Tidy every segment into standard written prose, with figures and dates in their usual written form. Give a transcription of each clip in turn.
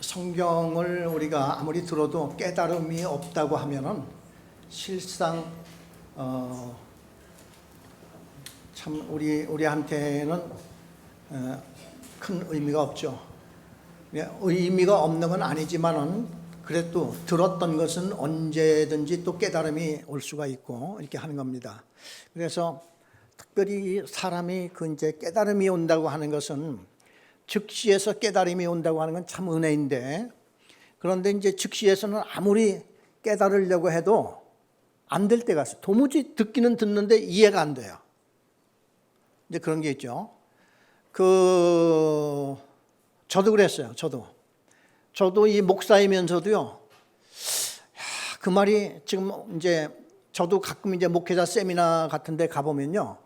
성경을 우리가 아무리 들어도 깨달음이 없다고 하면은 실상 참 우리한테는 큰 의미가 없죠. 의미가 없는 건 아니지만은 그래도 들었던 것은 언제든지 또 깨달음이 올 수가 있고 이렇게 하는 겁니다. 그래서 특별히 사람이 이제 깨달음이 온다고 하는 것은 즉시에서 깨달음이 온다고 하는 건 참 은혜인데, 그런데 이제 즉시에서는 아무리 깨달으려고 해도 안 될 때가 있어요. 도무지 듣기는 듣는데 이해가 안 돼요. 이제 그런 게 있죠. 저도 그랬어요. 저도 이 목사이면서도요. 그 말이 지금 이제 저도 가끔 이제 목회자 세미나 같은 데 가보면요.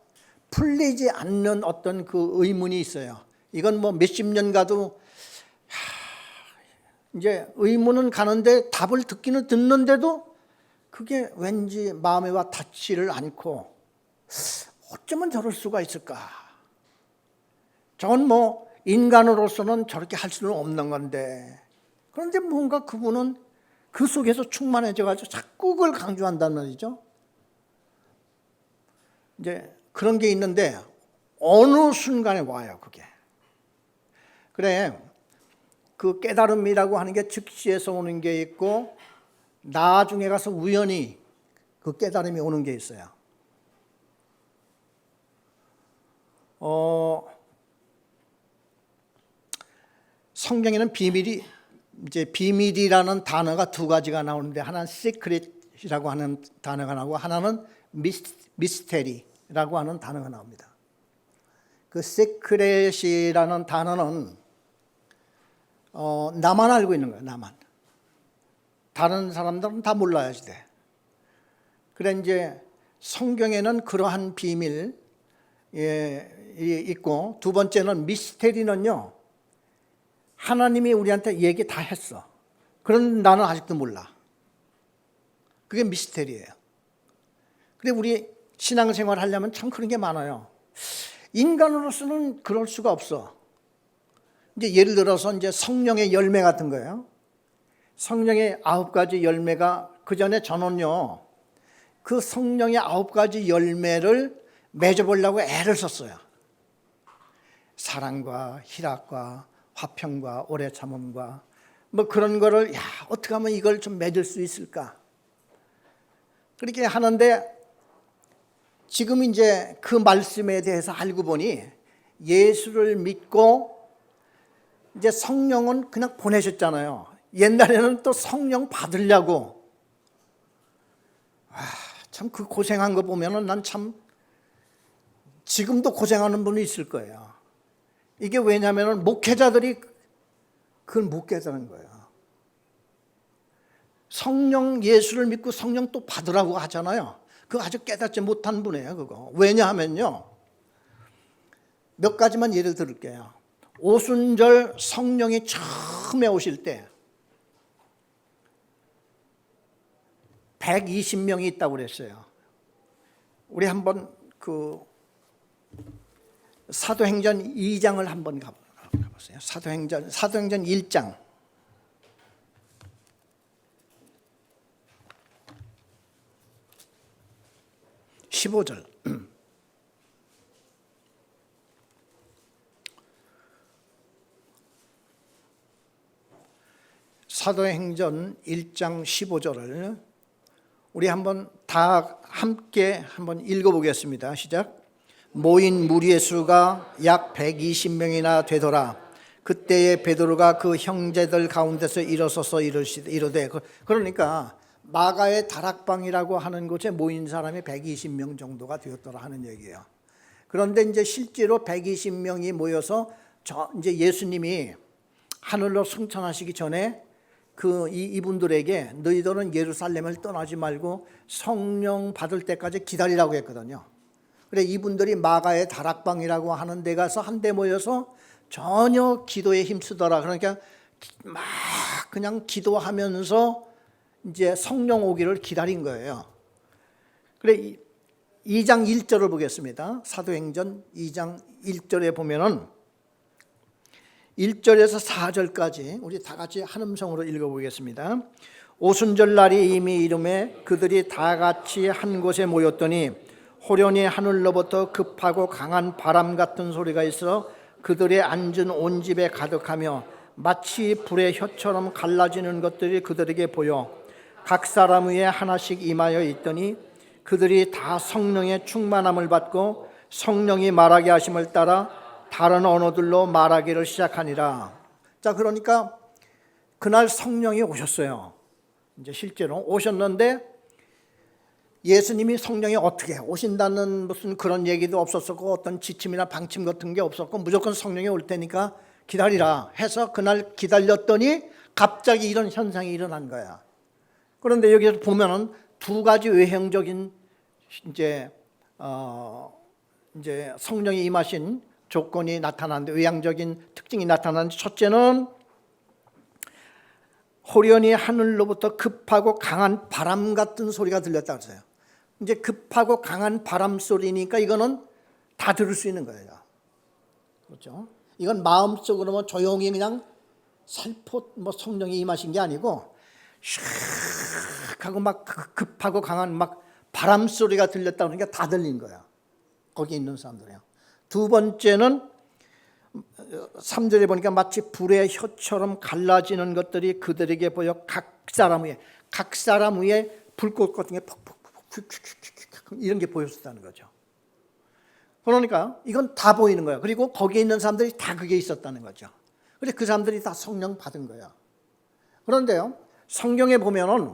풀리지 않는 어떤 그 의문이 있어요. 이건 뭐 몇십 년 가도 이제 의문은 가는데 답을 듣기는 듣는데도 그게 왠지 마음에 와 닿지를 않고, 어쩌면 저럴 수가 있을까? 저건 뭐 인간으로서는 저렇게 할 수는 없는 건데, 그런데 뭔가 그분은 그 속에서 충만해져가지고 자꾸 그걸 강조한단 말이죠. 이제 그런 게 있는데 어느 순간에 와요, 그게. 그래, 그 깨달음이라고 하는 게 즉시에서 오는 게 있고, 나중에 가서 우연히 그 깨달음이 오는 게 있어요. 성경에는 비밀이라는 단어가 두 가지가 나오는데, 하나는 secret이라고 하는 단어가 나오고, 하나는 mystery라고 하는 단어가 나옵니다. 그 secret이라는 단어는 나만 알고 있는 거예요. 나만. 다른 사람들은 다 몰라야지 돼. 그래, 이제 성경에는 그러한 비밀이 있고, 두 번째는 미스테리는요, 하나님이 우리한테 얘기 다 했어. 그런데 나는 아직도 몰라. 그게 미스테리예요. 그래, 우리 신앙생활 하려면 참 그런 게 많아요. 인간으로서는 그럴 수가 없어. 이제 예를 들어서 이제 성령의 열매 같은 거예요. 성령의 9가지 열매가, 그 전에 저는요, 그 성령의 9가지 열매를 맺어보려고 애를 썼어요. 사랑과 희락과 화평과 오래 참음과 뭐 그런 거를, 어떻게 하면 이걸 좀 맺을 수 있을까? 그렇게 하는데, 지금 이제 그 말씀에 대해서 알고 보니, 예수를 믿고 이제 성령은 그냥 보내셨잖아요. 옛날에는 또 성령 받으려고, 참 그 고생한 거 보면은 난 참 지금도 고생하는 분이 있을 거예요. 이게 왜냐면은 목회자들이 그걸 못 깨닫는 거예요. 성령, 예수를 믿고 성령 또 받으라고 하잖아요. 그거 아직 깨닫지 못한 분이에요, 그거. 왜냐하면요, 몇 가지만 예를 들을게요. 오순절 성령이 처음에 오실 때 120명이 있다고 그랬어요. 우리 한번 그 사도행전 2장을 한번 가보세요. 사도행전 1장 15절. 사도행전 1장 15절을 우리 한번 다 함께 한번 읽어보겠습니다. 시작. 모인 무리의 수가 약 120명이나 되더라. 그때에 베드로가 그 형제들 가운데서 일어서서 이르되, 그러니까 마가의 다락방이라고 하는 곳에 모인 사람이 120명 정도가 되었더라 하는 얘기예요. 그런데 이제 실제로 120명이 모여서 이제 예수님이 하늘로 승천하시기 전에 이분들에게 너희들은 예루살렘을 떠나지 말고 성령 받을 때까지 기다리라고 했거든요. 그래, 이분들이 마가의 다락방이라고 하는 데 가서 한데 모여서 전혀 기도에 힘쓰더라. 그러니까 막 그냥 기도하면서 이제 성령 오기를 기다린 거예요. 그래, 2장 1절을 보겠습니다. 사도행전 2장 1절에 보면은 1절에서 4절까지 우리 다 같이 한 음성으로 읽어보겠습니다. 오순절 날이 이미 이르매 그들이 다 같이 한 곳에 모였더니 호련히 하늘로부터 급하고 강한 바람 같은 소리가 있어 그들의 앉은 온 집에 가득하며 마치 불의 혀처럼 갈라지는 것들이 그들에게 보여 각 사람 위에 하나씩 임하여 있더니 그들이 다 성령의 충만함을 받고 성령이 말하게 하심을 따라 다른 언어들로 말하기를 시작하니라. 자, 그러니까 그날 성령이 오셨어요. 이제 실제로 오셨는데 예수님이 성령이 어떻게 오신다는 무슨 그런 얘기도 없었었고 어떤 지침이나 방침 같은 게 없었고 무조건 성령이 올 테니까 기다리라 해서 그날 기다렸더니 갑자기 이런 현상이 일어난 거야. 그런데 여기서 보면은 두 가지 외형적인 이제 성령이 임하신 조건이 나타나는데 외향적인 특징이 나타나는데 첫째는 호련히 하늘로부터 급하고 강한 바람 같은 소리가 들렸다고 했어요. 이제 급하고 강한 바람 소리니까 이거는 다 들을 수 있는 거예요. 그렇죠? 이건 마음속으로만 조용히 그냥 살포 성령이 임하신 게 아니고 샥 하고 막 급하고 강한 막 바람 소리가 들렸다 그러니까 다 들린 거야. 거기 있는 사람들이요. 두 번째는 3절에 보니까 마치 불의 혀처럼 갈라지는 것들이 그들에게 보여 각 사람 위에 불꽃 같은 게 퍽퍽 이런 게 보였었다는 거죠. 그러니까 이건 다 보이는 거예요. 그리고 거기에 있는 사람들이 다 그게 있었다는 거죠. 그래서 그 사람들이 다 성령 받은 거예요. 그런데요, 성경에 보면은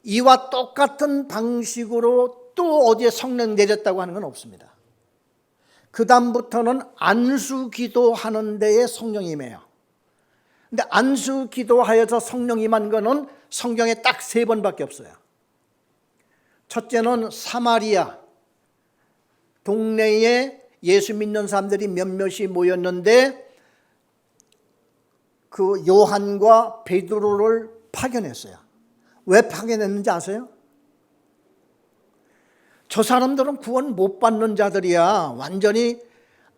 이와 똑같은 방식으로 또 어디에 성령 내렸다고 하는 건 없습니다. 그 다음부터는 안수 기도하는 데에 성령이 임해요. 근데 안수 기도하여서 성령 임한 거는 성경에 딱 3번밖에 없어요. 첫째는 사마리아 동네에 예수 믿는 사람들이 몇몇이 모였는데 그 요한과 베드로를 파견했어요. 왜 파견했는지 아세요? 저 사람들은 구원 못 받는 자들이야. 완전히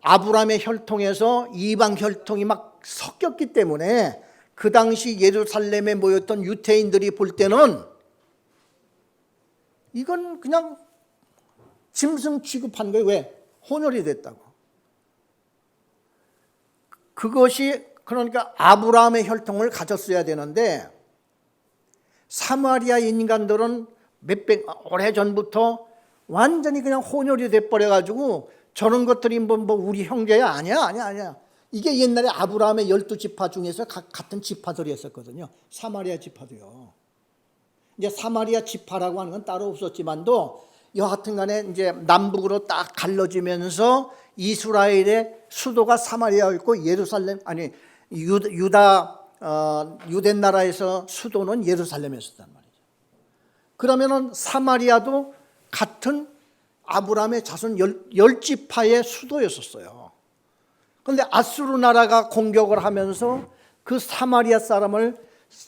아브라함의 혈통에서 이방 혈통이 막 섞였기 때문에 그 당시 예루살렘에 모였던 유태인들이 볼 때는 이건 그냥 짐승 취급한 거예요. 왜? 혼혈이 됐다고. 그것이 그러니까 아브라함의 혈통을 가졌어야 되는데 사마리아 인간들은 몇백 오래전부터 완전히 그냥 혼혈이 돼버려가지고 저런 것들이 뭐 우리 형제야? 아니야. 이게 옛날에 아브라함의 12지파 중에서 같은 지파들이었었거든요. 사마리아 지파도요. 이제 사마리아 지파라고 하는 건 따로 없었지만도 여하튼 간에 이제 남북으로 딱 갈라지면서 이스라엘의 수도가 사마리아였고 예루살렘 유대 나라에서 수도는 예루살렘이었단 말이죠. 그러면은 사마리아도 같은 아브라함의 자손 10지파의 수도였었어요. 그런데 아수르 나라가 공격을 하면서 그 사마리아 사람을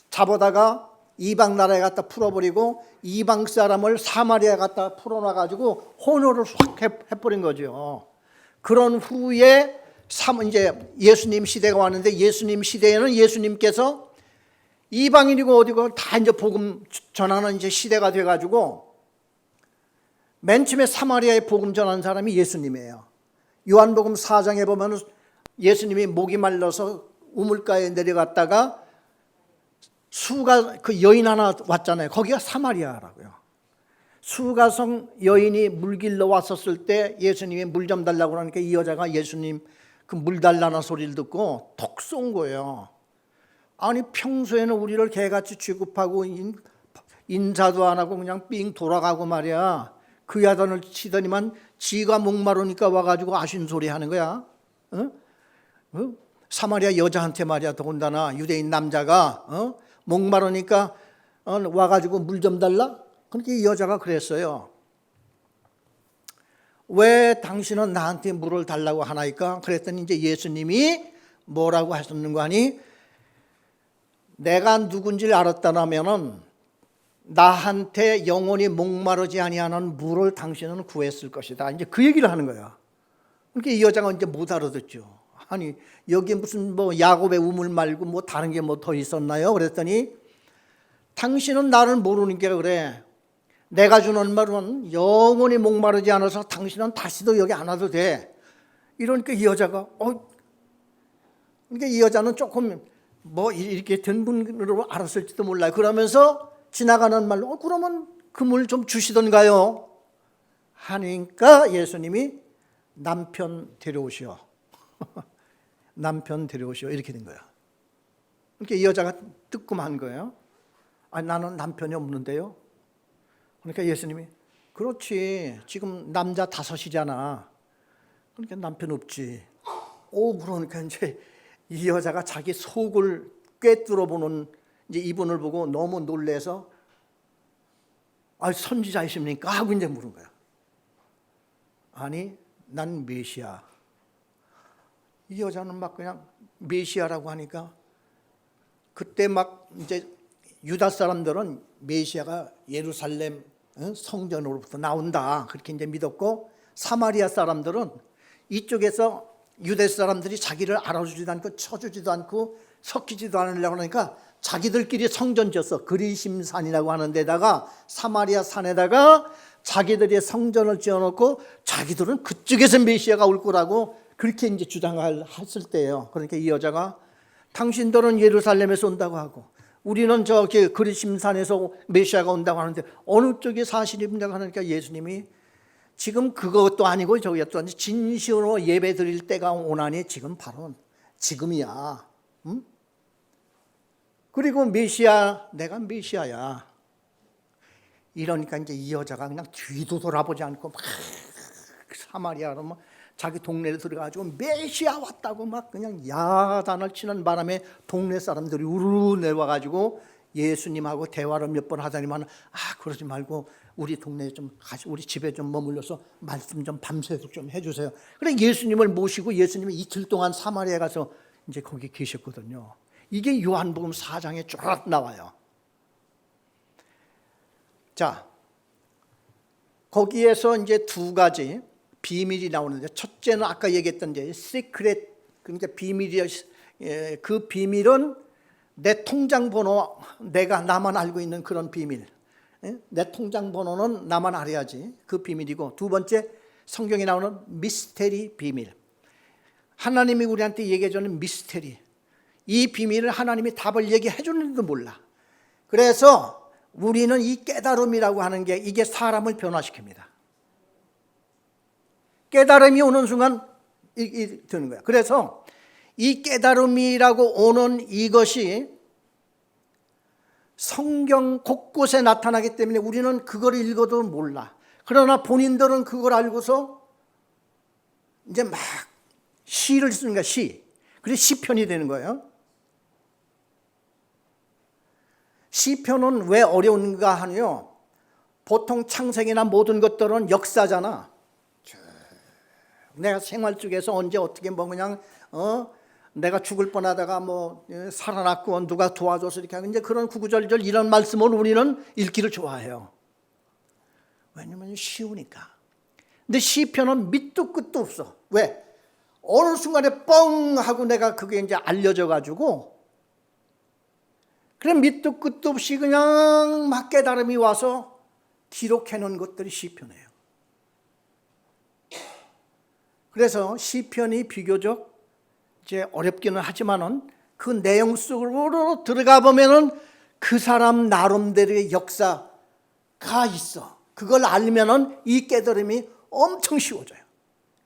잡아다가 이방 나라에 갖다 풀어버리고 이방 사람을 사마리아에 갖다 풀어놔가지고 혼혈을 확 해버린 거죠. 그런 후에 이제 예수님 시대가 왔는데 예수님 시대에는 예수님께서 이방인이고 어디고 다 이제 복음 전하는 이제 시대가 돼가지고 맨 처음에 사마리아에 복음 전하는 사람이 예수님이에요. 요한복음 4장에 보면 예수님이 목이 말라서 우물가에 내려갔다가 수가 그 여인 하나 왔잖아요. 거기가 사마리아라고요. 수가성 여인이 물 길러 왔었을 때 예수님이 물 좀 달라고 그러니까 이 여자가 예수님 그 물 달라는 소리를 듣고 톡 쏜 거예요. 아니 평소에는 우리를 개같이 취급하고 인사도 안 하고 그냥 삥 돌아가고 말이야. 그 야단을 치더니만 지가 목마르니까 와가지고 아쉬운 소리 하는 거야. 사마리아 여자한테 말이야 더군다나 유대인 남자가 목마르니까 와가지고 물 좀 달라? 그러니까 이 여자가 그랬어요. 왜 당신은 나한테 물을 달라고 하나이까? 그랬더니 이제 예수님이 뭐라고 하셨는가 하니 내가 누군지를 알았다면은 나한테 영원히 목마르지 아니하는 물을 당신은 구했을 것이다. 이제 그 얘기를 하는 거야. 그러니까 이 여자가 이제 못 알아듣죠. 아니 여기에 무슨 뭐 야곱의 우물 말고 뭐 다른 게 뭐 더 있었나요? 그랬더니 당신은 나를 모르는 게 그래. 내가 주는 말은 영원히 목마르지 않아서 당신은 다시도 여기 안 와도 돼. 이러니까 이 여자가 그러니까 이 여자는 조금 뭐 이렇게 된 분으로 알았을지도 몰라요. 그러면서 지나가는 말로 그러면 그 물 좀 주시던가요? 하니까 예수님이 남편 데려오시오. 남편 데려오시오. 이렇게 된 거예요. 그러니까 이 여자가 뜨끔한 거예요. 아니 나는 남편이 없는데요. 그러니까 예수님이 그렇지 지금 남자 5이잖아. 그러니까 남편 없지. 그러니까 이제 이 여자가 자기 속을 꿰뚫어 보는 이제 이분을 보고 너무 놀래서 선지자이십니까? 하고 이제 물은 거야. 아니 난 메시아. 이 여자는 막 그냥 메시아라고 하니까 그때 막 이제 유다 사람들은 메시아가 예루살렘 성전으로부터 나온다 그렇게 이제 믿었고, 사마리아 사람들은 이쪽에서 유대 사람들이 자기를 알아주지도 않고 쳐주지도 않고 섞이지도 않으려고 하니까 자기들끼리 성전 지었어. 그리심산이라고 하는 데다가 사마리아 산에다가 자기들이 성전을 지어놓고 자기들은 그쪽에서 메시아가 올 거라고 그렇게 이제 주장을 했을 때예요. 그러니까 이 여자가 당신들은 예루살렘에서 온다고 하고 우리는 저기 그리심산에서 메시아가 온다고 하는데 어느 쪽이 사실입니까? 하니까 예수님이 지금 그것도 아니고 저기 또 진심으로 예배 드릴 때가 오나니 지금 바로 지금이야. 응? 그리고 메시아, 내가 메시아야. 이러니까 이제 이 여자가 그냥 뒤도 돌아보지 않고 막 사마리아로 막 자기 동네에 들어가가지고 메시아 왔다고 막 그냥 야단을 치는 바람에 동네 사람들이 우르르 내려와가지고 예수님하고 대화를 몇 번 하더니만 그러지 말고 우리 동네에 좀 우리 집에 좀 머물러서 말씀 좀 밤새도록 좀 해주세요. 그래 예수님을 모시고 예수님이 이틀 동안 사마리아에 가서 이제 거기 계셨거든요. 이게 요한복음 4장에 쫙 나와요. 자, 거기에서 이제 두 가지 비밀이 나오는데, 첫째는 아까 얘기했던 이제 시크릿, 그러니까 비밀이요. 그 비밀은 내 통장 번호, 내가 나만 알고 있는 그런 비밀. 내 통장 번호는 나만 알아야지. 그 비밀이고, 두 번째 성경에 나오는 미스테리 비밀. 하나님이 우리한테 얘기해 주는 미스테리. 이 비밀을 하나님이 답을 얘기해 주는지도 몰라. 그래서 우리는 이 깨달음이라고 하는 게 이게 사람을 변화시킵니다. 깨달음이 오는 순간 되는 거야. 그래서 이 깨달음이라고 오는 이것이 성경 곳곳에 나타나기 때문에 우리는 그걸 읽어도 몰라. 그러나 본인들은 그걸 알고서 이제 막 시를 쓰는 거야, 시. 그래서 시편이 되는 거예요. 시편은 왜 어려운가 하면요, 보통 창세기나 모든 것들은 역사잖아. 내가 생활 쪽에서 언제 어떻게 뭐 그냥 내가 죽을 뻔하다가 뭐 살아났고 누가 도와줘서 이렇게 하는 이제 그런 구구절절 이런 말씀을 우리는 읽기를 좋아해요. 왜냐면 쉬우니까. 근데 시편은 밑도 끝도 없어. 왜? 어느 순간에 뻥 하고 내가 그게 이제 알려져 가지고 그래 밑도 끝도 없이 그냥 막 깨달음이 와서 기록해 놓은 것들이 시편이에요. 그래서 시편이 비교적 이제 어렵기는 하지만은 그 내용 속으로 들어가 보면은 그 사람 나름대로의 역사가 있어. 그걸 알면은 이 깨달음이 엄청 쉬워져요.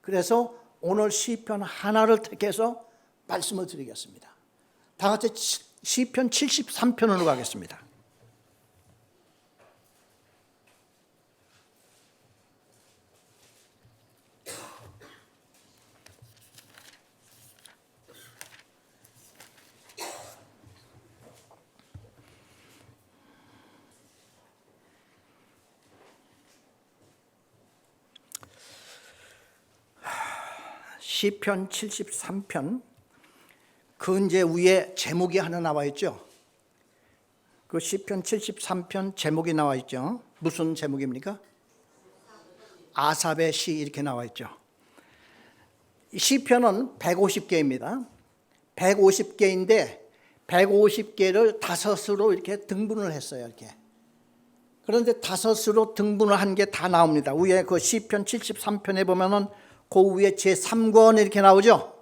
그래서 오늘 시편 하나를 택해서 말씀을 드리겠습니다. 다 같이 시편 73편으로 가겠습니다. 시편 73편, 그 이제 위에 제목이 하나 나와 있죠. 그 시편 73편 제목이 나와 있죠. 무슨 제목입니까? 아삽의 시 이렇게 나와 있죠. 시편은 150개입니다. 150개인데 150개를 다섯으로 이렇게 등분을 했어요. 이렇게. 그런데 다섯으로 등분을 한 게 다 나옵니다. 위에 그 시편 73편에 보면은 그 위에 제3권 이렇게 나오죠.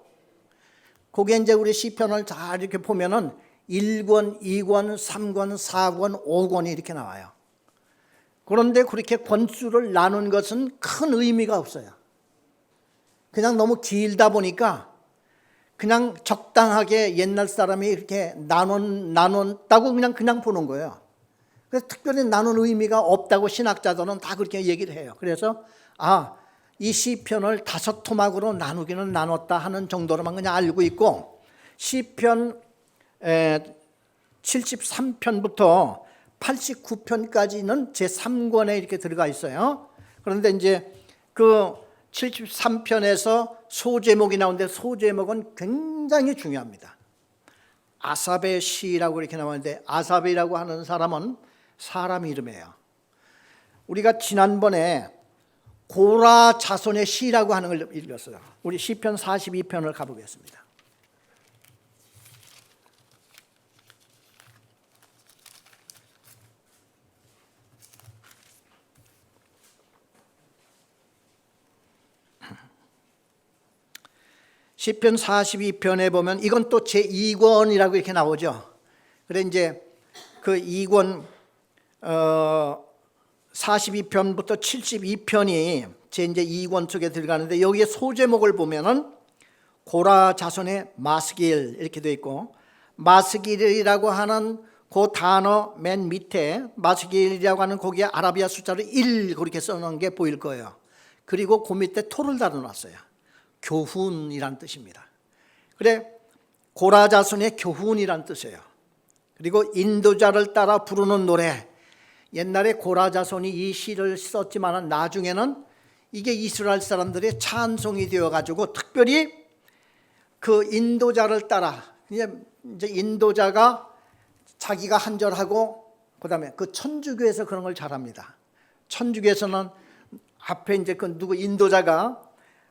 그게 이제 우리 시편을 잘 이렇게 보면은 1권, 2권, 3권, 4권, 5권이 이렇게 나와요. 그런데 그렇게 권수를 나눈 것은 큰 의미가 없어요. 그냥 너무 길다 보니까 그냥 적당하게 옛날 사람이 이렇게 나눴다고 그냥 보는 거예요. 그래서 특별히 나눈 의미가 없다고 신학자들은 다 그렇게 얘기를 해요. 그래서 이 시편을 5토막으로 나누기는 나눴다 하는 정도로만 그냥 알고 있고, 시편 73편부터 89편까지는 제3권에 이렇게 들어가 있어요. 그런데 이제 그 73편에서 소제목이 나오는데 소제목은 굉장히 중요합니다. 아삽의 시라고 이렇게 나오는데, 아삽이라고 하는 사람은 사람 이름이에요. 우리가 지난번에 고라 자손의 시라고 하는 걸 읽었어요. 우리 시편 42편을 가보겠습니다. 시편 42편에 보면 이건 또 제2권이라고 이렇게 나오죠. 그래 이제 그 2권 42편부터 72편이 제 이제 2권 속에 들어가는데, 여기에 소제목을 보면은 고라 자손의 마스길 이렇게 돼 있고, 마스길이라고 하는 그 단어 맨 밑에 마스길이라고 하는 거기에 아라비아 숫자로 1 그렇게 써놓은 게 보일 거예요. 그리고 그 밑에 토를 달아놨어요. 교훈이란 뜻입니다. 그래, 고라 자손의 교훈이란 뜻이에요. 그리고 인도자를 따라 부르는 노래, 옛날에 고라 자손이 이 시를 썼지만 나중에는 이게 이스라엘 사람들의 찬송이 되어가지고, 특별히 그 인도자를 따라, 이제 인도자가 자기가 한 절하고 그다음에 그 천주교에서 그런 걸 잘합니다. 천주교에서는 앞에 이제 그 누구 인도자가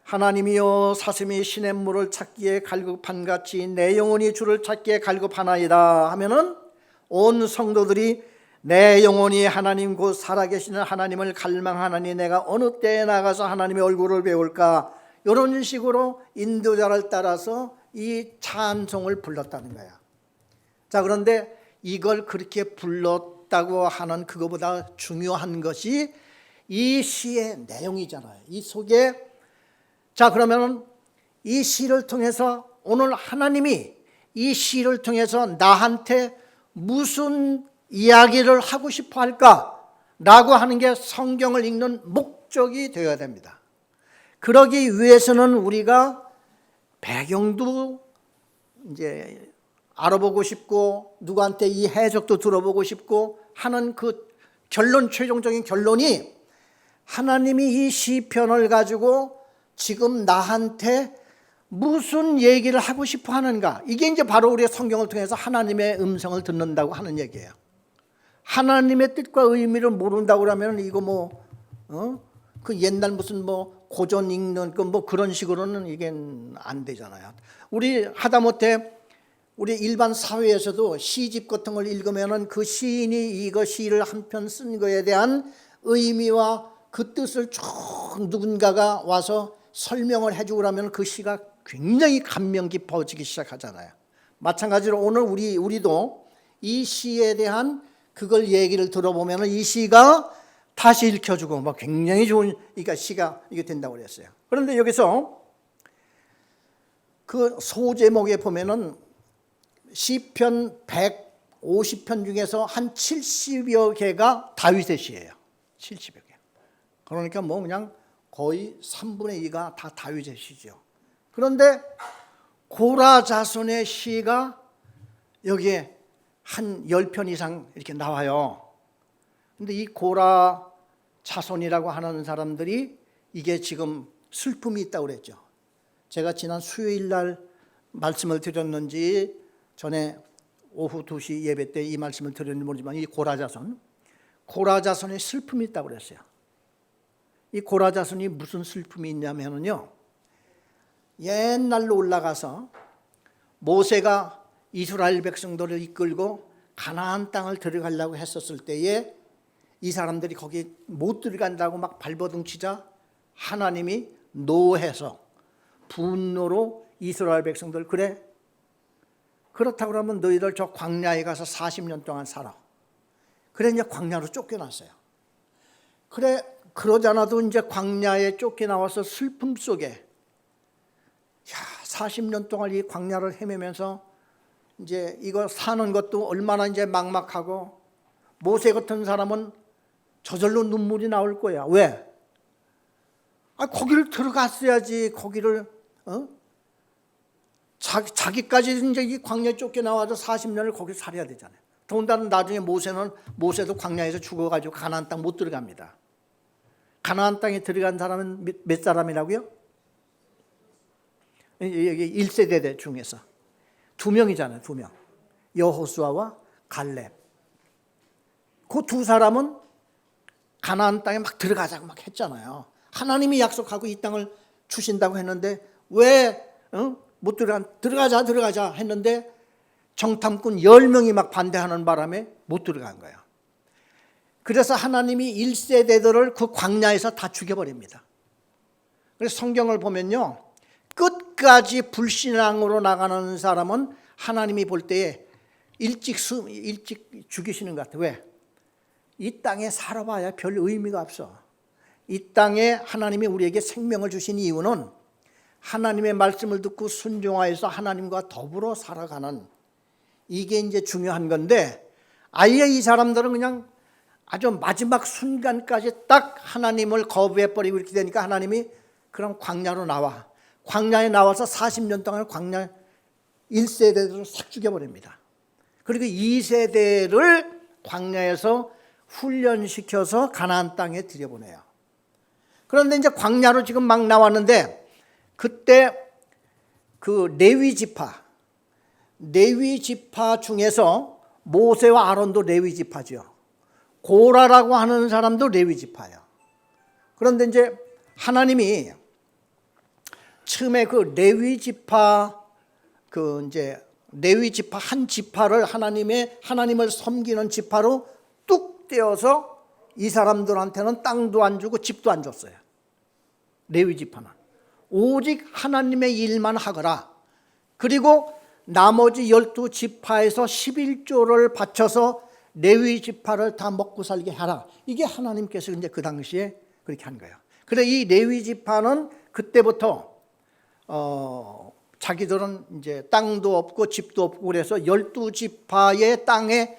하나님이여 사슴이 시냇물을 찾기에 갈급한 같이 내 영혼이 주를 찾기에 갈급하나이다 하면은 온 성도들이 내 영혼이 하나님 곧 살아계시는 하나님을 갈망하나니 내가 어느 때에 나가서 하나님의 얼굴을 배울까, 이런 식으로 인도자를 따라서 이 찬송을 불렀다는 거야. 자, 그런데 이걸 그렇게 불렀다고 하는 그거보다 중요한 것이 이 시의 내용이잖아요. 이 속에, 자, 그러면 이 시를 통해서 오늘 하나님이 이 시를 통해서 나한테 무슨 이야기를 하고 싶어 할까라고 하는 게 성경을 읽는 목적이 되어야 됩니다. 그러기 위해서는 우리가 배경도 이제 알아보고 싶고, 누구한테 이 해석도 들어보고 싶고 하는 그 최종적인 결론이, 하나님이 이 시편을 가지고 지금 나한테 무슨 얘기를 하고 싶어 하는가, 이게 이제 바로 우리의 성경을 통해서 하나님의 음성을 듣는다고 하는 얘기예요. 하나님의 뜻과 의미를 모른다고 그러면 이거 그 옛날 무슨 고전 읽는 그 그런 식으로는 이게 안 되잖아요. 우리 하다못해 우리 일반 사회에서도 시집 같은 걸 읽으면은 그 시인이 이거 시를 한 편 쓴 거에 대한 의미와 그 뜻을 쭉 누군가가 와서 설명을 해주고 그러면 그 시가 굉장히 감명 깊어지기 시작하잖아요. 마찬가지로 오늘 우리도 이 시에 대한 그걸 얘기를 들어보면 이 시가 다시 읽혀주고 굉장히 좋은 시가 이게 된다고 그랬어요. 그런데 여기서 그 소제목에 보면은 시편 150편 중에서 한 70여 개가 다윗의 시예요. 70여 개. 그러니까 그냥 거의 3분의 2가 다 다윗의 시죠. 그런데 고라 자손의 시가 여기에 한 10편 이상 이렇게 나와요. 근데 이 고라 자손이라고 하는 사람들이 이게 지금 슬픔이 있다고 그랬죠. 제가 지난 수요일 날 말씀을 드렸는지 전에 오후 2시 예배 때 이 말씀을 드렸는지 모르지만 이 고라 자손에 슬픔이 있다고 그랬어요. 이 고라 자손이 무슨 슬픔이 있냐면요, 옛날로 올라가서 모세가 이스라엘 백성들을 이끌고 가나안 땅을 들어가려고 했었을 때에 이 사람들이 거기 못 들어간다고 막 발버둥치자 하나님이 노해서 분노로 이스라엘 백성들, 그래, 그렇다고 그러면 너희들 저 광야에 가서 40년 동안 살아. 그래, 이제 광야로 쫓겨났어요. 그래, 그러잖아도 이제 광야에 쫓겨나와서 슬픔 속에 40년 동안 이 광야를 헤매면서 이제 이거 사는 것도 얼마나 이제 막막하고, 모세 같은 사람은 저절로 눈물이 나올 거야. 왜? 거기를 들어갔어야지. 거기를 자기까지 이제 이 광야에 쫓겨나와서 40년을 거기 살아야 되잖아요. 더군다나 나중에 모세도 광야에서 죽어가지고 가나안 땅 못 들어갑니다. 가나안 땅에 들어간 사람은 몇 사람이라고요? 여기 1세대 중에서 2명이잖아요. 2명. 여호수아와 갈렙. 그 두 사람은 가나안 땅에 막 들어가자고 막 했잖아요. 하나님이 약속하고 이 땅을 주신다고 했는데 왜 못 들어가자 했는데 정탐꾼 10명이 막 반대하는 바람에 못 들어간 거예요. 그래서 하나님이 1세대들을 그 광야에서 다 죽여버립니다. 그래서 성경을 보면요, 끝까지 불신앙으로 나가는 사람은 하나님이 볼 때에 일찍 죽이시는 것 같아요. 왜? 이 땅에 살아봐야 별 의미가 없어. 이 땅에 하나님이 우리에게 생명을 주신 이유는 하나님의 말씀을 듣고 순종하여서 하나님과 더불어 살아가는, 이게 이제 중요한 건데, 아예 이 사람들은 그냥 아주 마지막 순간까지 딱 하나님을 거부해버리고 이렇게 되니까 하나님이 그럼 광야로 나와. 광야에 나와서 40년 동안 광야 1세대들을 싹 죽여버립니다. 그리고 2세대를 광야에서 훈련시켜서 가나안 땅에 들여보내요. 그런데 이제 광야로 지금 막 나왔는데, 그때 그 레위 지파 중에서 모세와 아론도 레위 지파죠. 고라라고 하는 사람도 레위 지파예요. 그런데 이제 하나님이 처음에 그 레위 지파 한 지파를 하나님을 섬기는 지파로 뚝 떼어서 이 사람들한테는 땅도 안 주고 집도 안 줬어요. 레위 지파는 오직 하나님의 일만 하거라. 그리고 나머지 12지파에서 11조를 바쳐서 레위 지파를 다 먹고 살게 하라. 이게 하나님께서 이제 그 당시에 그렇게 한 거예요. 그래, 이 레위 지파는 그때부터 자기들은 이제 땅도 없고 집도 없고 그래서 12지파의 땅에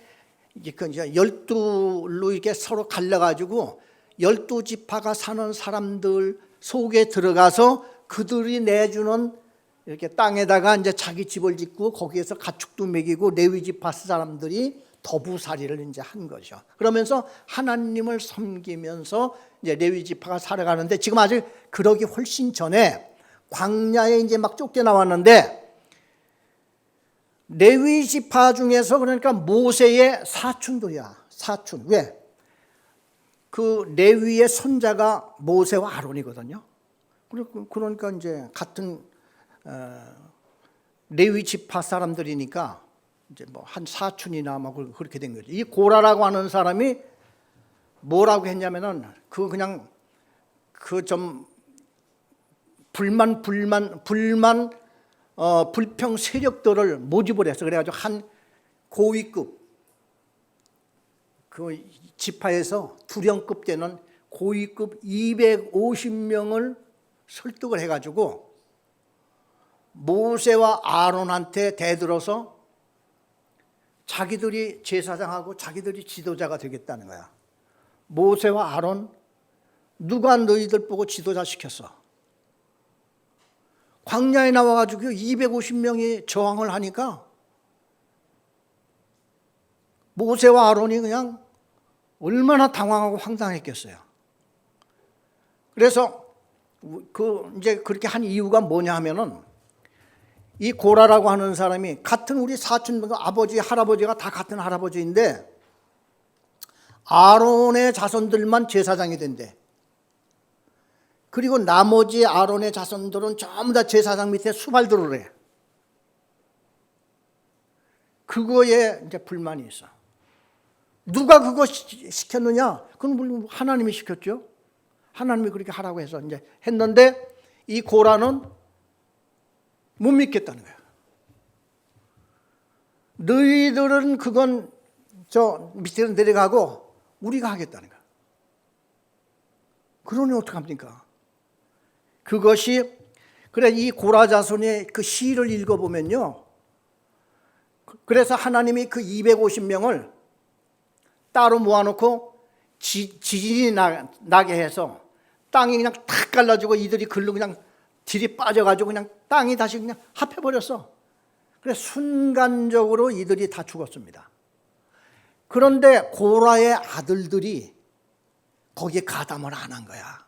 이제 12로 이렇게 서로 갈려가지고 12지파가 사는 사람들 속에 들어가서 그들이 내주는 이렇게 땅에다가 이제 자기 집을 짓고 거기에서 가축도 먹이고 레위 지파 사람들이 더부살이를 이제 한 거죠. 그러면서 하나님을 섬기면서 이제 레위 지파가 살아가는데, 지금 아직 그러기 훨씬 전에 광야에 이제 막 쫓겨나왔는데, 레위 지파 중에서 그러니까 모세의 사촌들이야. 사촌. 왜? 그 레위의 손자가 모세와 아론이거든요. 그러니까 이제 같은 레위 지파 사람들이니까 이제 뭐 한 사촌이나 뭐 그렇게 된 거죠. 이 고라라고 하는 사람이 뭐라고 했냐면은 그냥 그 좀 불평 세력들을 모집을 해서 그래가지고 한 고위급 그 지파에서 두령급 되는 고위급 250명을 설득을 해가지고 모세와 아론한테 대들어서 자기들이 제사장하고 자기들이 지도자가 되겠다는 거야. 모세와 아론, 누가 너희들 보고 지도자 시켰어? 광야에 나와가지고 250명이 저항을 하니까 모세와 아론이 그냥 얼마나 당황하고 황당했겠어요. 그래서 이제 그렇게 한 이유가 뭐냐 하면은, 이 고라라고 하는 사람이 같은 우리 사촌 아버지 할아버지가 다 같은 할아버지인데 아론의 자손들만 제사장이 된대. 그리고 나머지 아론의 자손들은 전부 다 제사장 밑에 수발들으래. 그거에 이제 불만이 있어. 누가 그거 시켰느냐? 그건 물론 하나님이 시켰죠. 하나님이 그렇게 하라고 해서 이제 했는데 이 고라는 못 믿겠다는 거야. 너희들은 그건 저 밑으로 내려가고 우리가 하겠다는 거야. 그러니 어떡합니까? 그것이 그래 이 고라 자손의 그 시를 읽어보면요. 그래서 하나님이 그 250명을 따로 모아놓고 지진이 나게 해서 땅이 그냥 탁 갈라지고 이들이 글로 그냥 들이 빠져가지고 그냥 땅이 다시 그냥 합해버렸어. 그래서 순간적으로 이들이 다 죽었습니다. 그런데 고라의 아들들이 거기에 가담을 안 한 거야.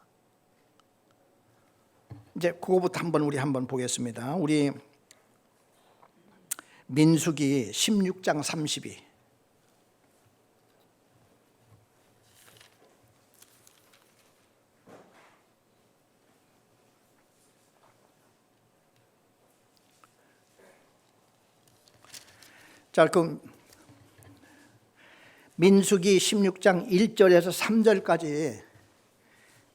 이제 그거부터 우리 한번 보겠습니다. 우리 민수기 16장 32. 자, 그럼 민수기 16장 1절에서 3절까지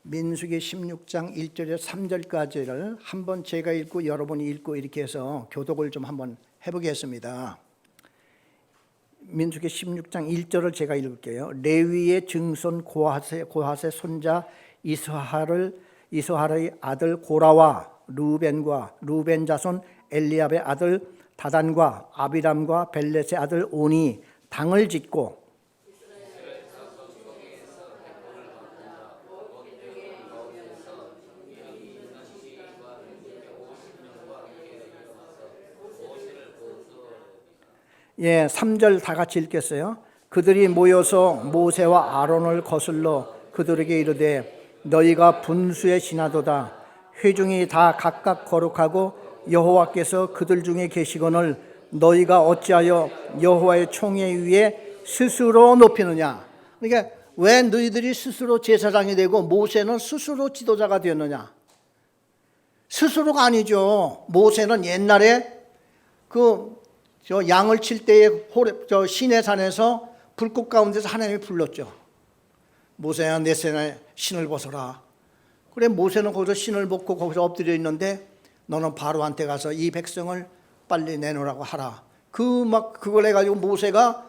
민수기 16장 1절에서 3절까지를 한번 제가 읽고 여러분이 읽고 이렇게 해서 교독을 좀 한번 해보겠습니다. 민수기 16장 1절을 제가 읽을게요. 레위의 증손 고핫의 손자 이스하의 아들 고라와 루벤 자손 엘리압의 아들 다단과 아비람과 벨렛의 아들 온이 당을 짓고 예, 3절 다 같이 읽겠어요. 그들이 모여서 모세와 아론을 거슬러 그들에게 이르되 너희가 분수에 지나도다. 회중이 다 각각 거룩하고 여호와께서 그들 중에 계시거늘 너희가 어찌하여 여호와의 총회 위에 스스로 높이느냐. 그러니까 왜 너희들이 스스로 제사장이 되고 모세는 스스로 지도자가 되었느냐. 스스로가 아니죠. 모세는 옛날에 저 양을 칠 때에 저 시내산에서 불꽃 가운데서 하나님이 불렀죠. 모세야 내 손에 신을 벗어라. 그래 모세는 거기서 신을 벗고 거기서 엎드려 있는데 너는 바로한테 가서 이 백성을 빨리 내놓으라고 하라. 그걸 해가지고 모세가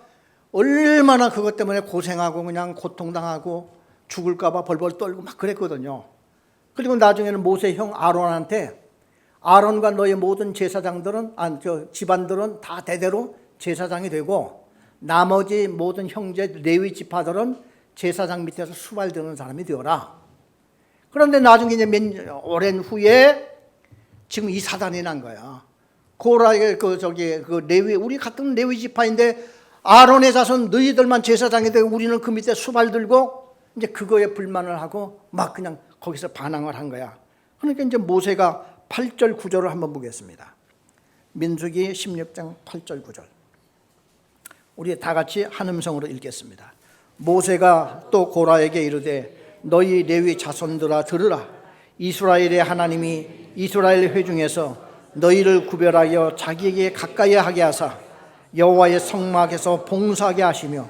얼마나 그것 때문에 고생하고 그냥 고통당하고 죽을까봐 벌벌 떨고 막 그랬거든요. 그리고 나중에는 모세 형 아론한테 아론과 너의 모든 제사장들은 집안들은 다 대대로 제사장이 되고 나머지 모든 형제 레위 지파들은 제사장 밑에서 수발드는 사람이 되어라. 그런데 나중에 이제 오랜 후에 지금 이 사단이 난 거야. 고라의 그 레위 우리 같은 레위 지파인데 아론의 자손 너희들만 제사장이 되고 우리는 그 밑에 수발 들고 이제 그거에 불만을 하고 막 그냥 거기서 반항을 한 거야. 그러니까 이제 모세가 8절 9절을 한번 보겠습니다. 민수기 16장 8절 9절. 우리 다 같이 한 음성으로 읽겠습니다. 모세가 또 고라에게 이르되 너희 레위 자손들아 들으라. 이스라엘의 하나님이 이스라엘 회중에서 너희를 구별하여 자기에게 가까이 하게 하사 여호와의 성막에서 봉사하게 하시며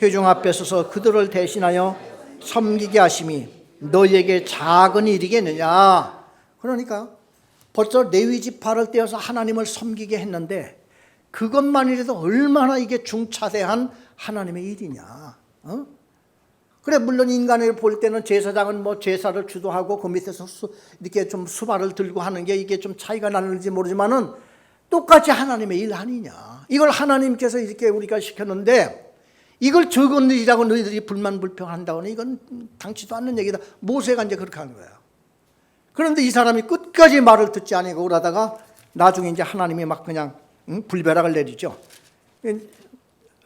회중 앞에 서서 그들을 대신하여 섬기게 하심이 너희에게 작은 일이겠느냐. 그러니까 벌써 레위 지파를 떼어서 하나님을 섬기게 했는데 그것만이라도 얼마나 이게 중차대한 하나님의 일이냐. 그래 물론 인간을 볼 때는 제사장은 뭐 제사를 주도하고 그 밑에서 이렇게 좀 수발을 들고 하는 게 이게 좀 차이가 나는지 모르지만은 똑같이 하나님의 일 아니냐. 이걸 하나님께서 이렇게 우리가 시켰는데 이걸 적은 일이라고 너희들이 불만불평한다고는 이건 당치도 않는 얘기다. 모세가 이제 그렇게 한 거예요. 그런데 이 사람이 끝까지 말을 듣지 아니고 그러다가 나중에 이제 하나님이 막 그냥 불벼락을 내리죠.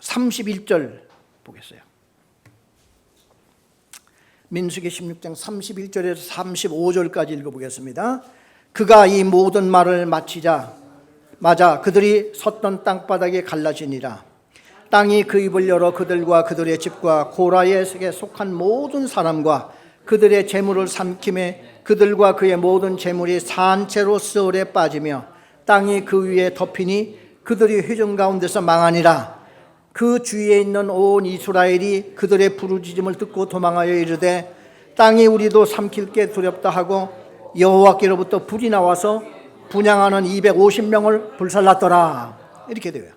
31절 보겠어요. 민수기 16장 31절에서 35절까지 읽어보겠습니다. 그가 이 모든 말을 마치자마자 그들이 섰던 땅바닥에 갈라지니라. 땅이 그 입을 열어 그들과 그들의 집과 고라에게 속한 모든 사람과 그들의 재물을 삼킴에 그들과 그의 모든 재물이 산채로 스올에 빠지며 땅이 그 위에 덮이니 그들이 회중 가운데서 망하니라. 그 주위에 있는 온 이스라엘이 그들의 부르짖음을 듣고 도망하여 이르되 땅이 우리도 삼킬 게 두렵다 하고 여호와께로부터 불이 나와서 분향하는 250명을 불살랐더라. 이렇게 돼요.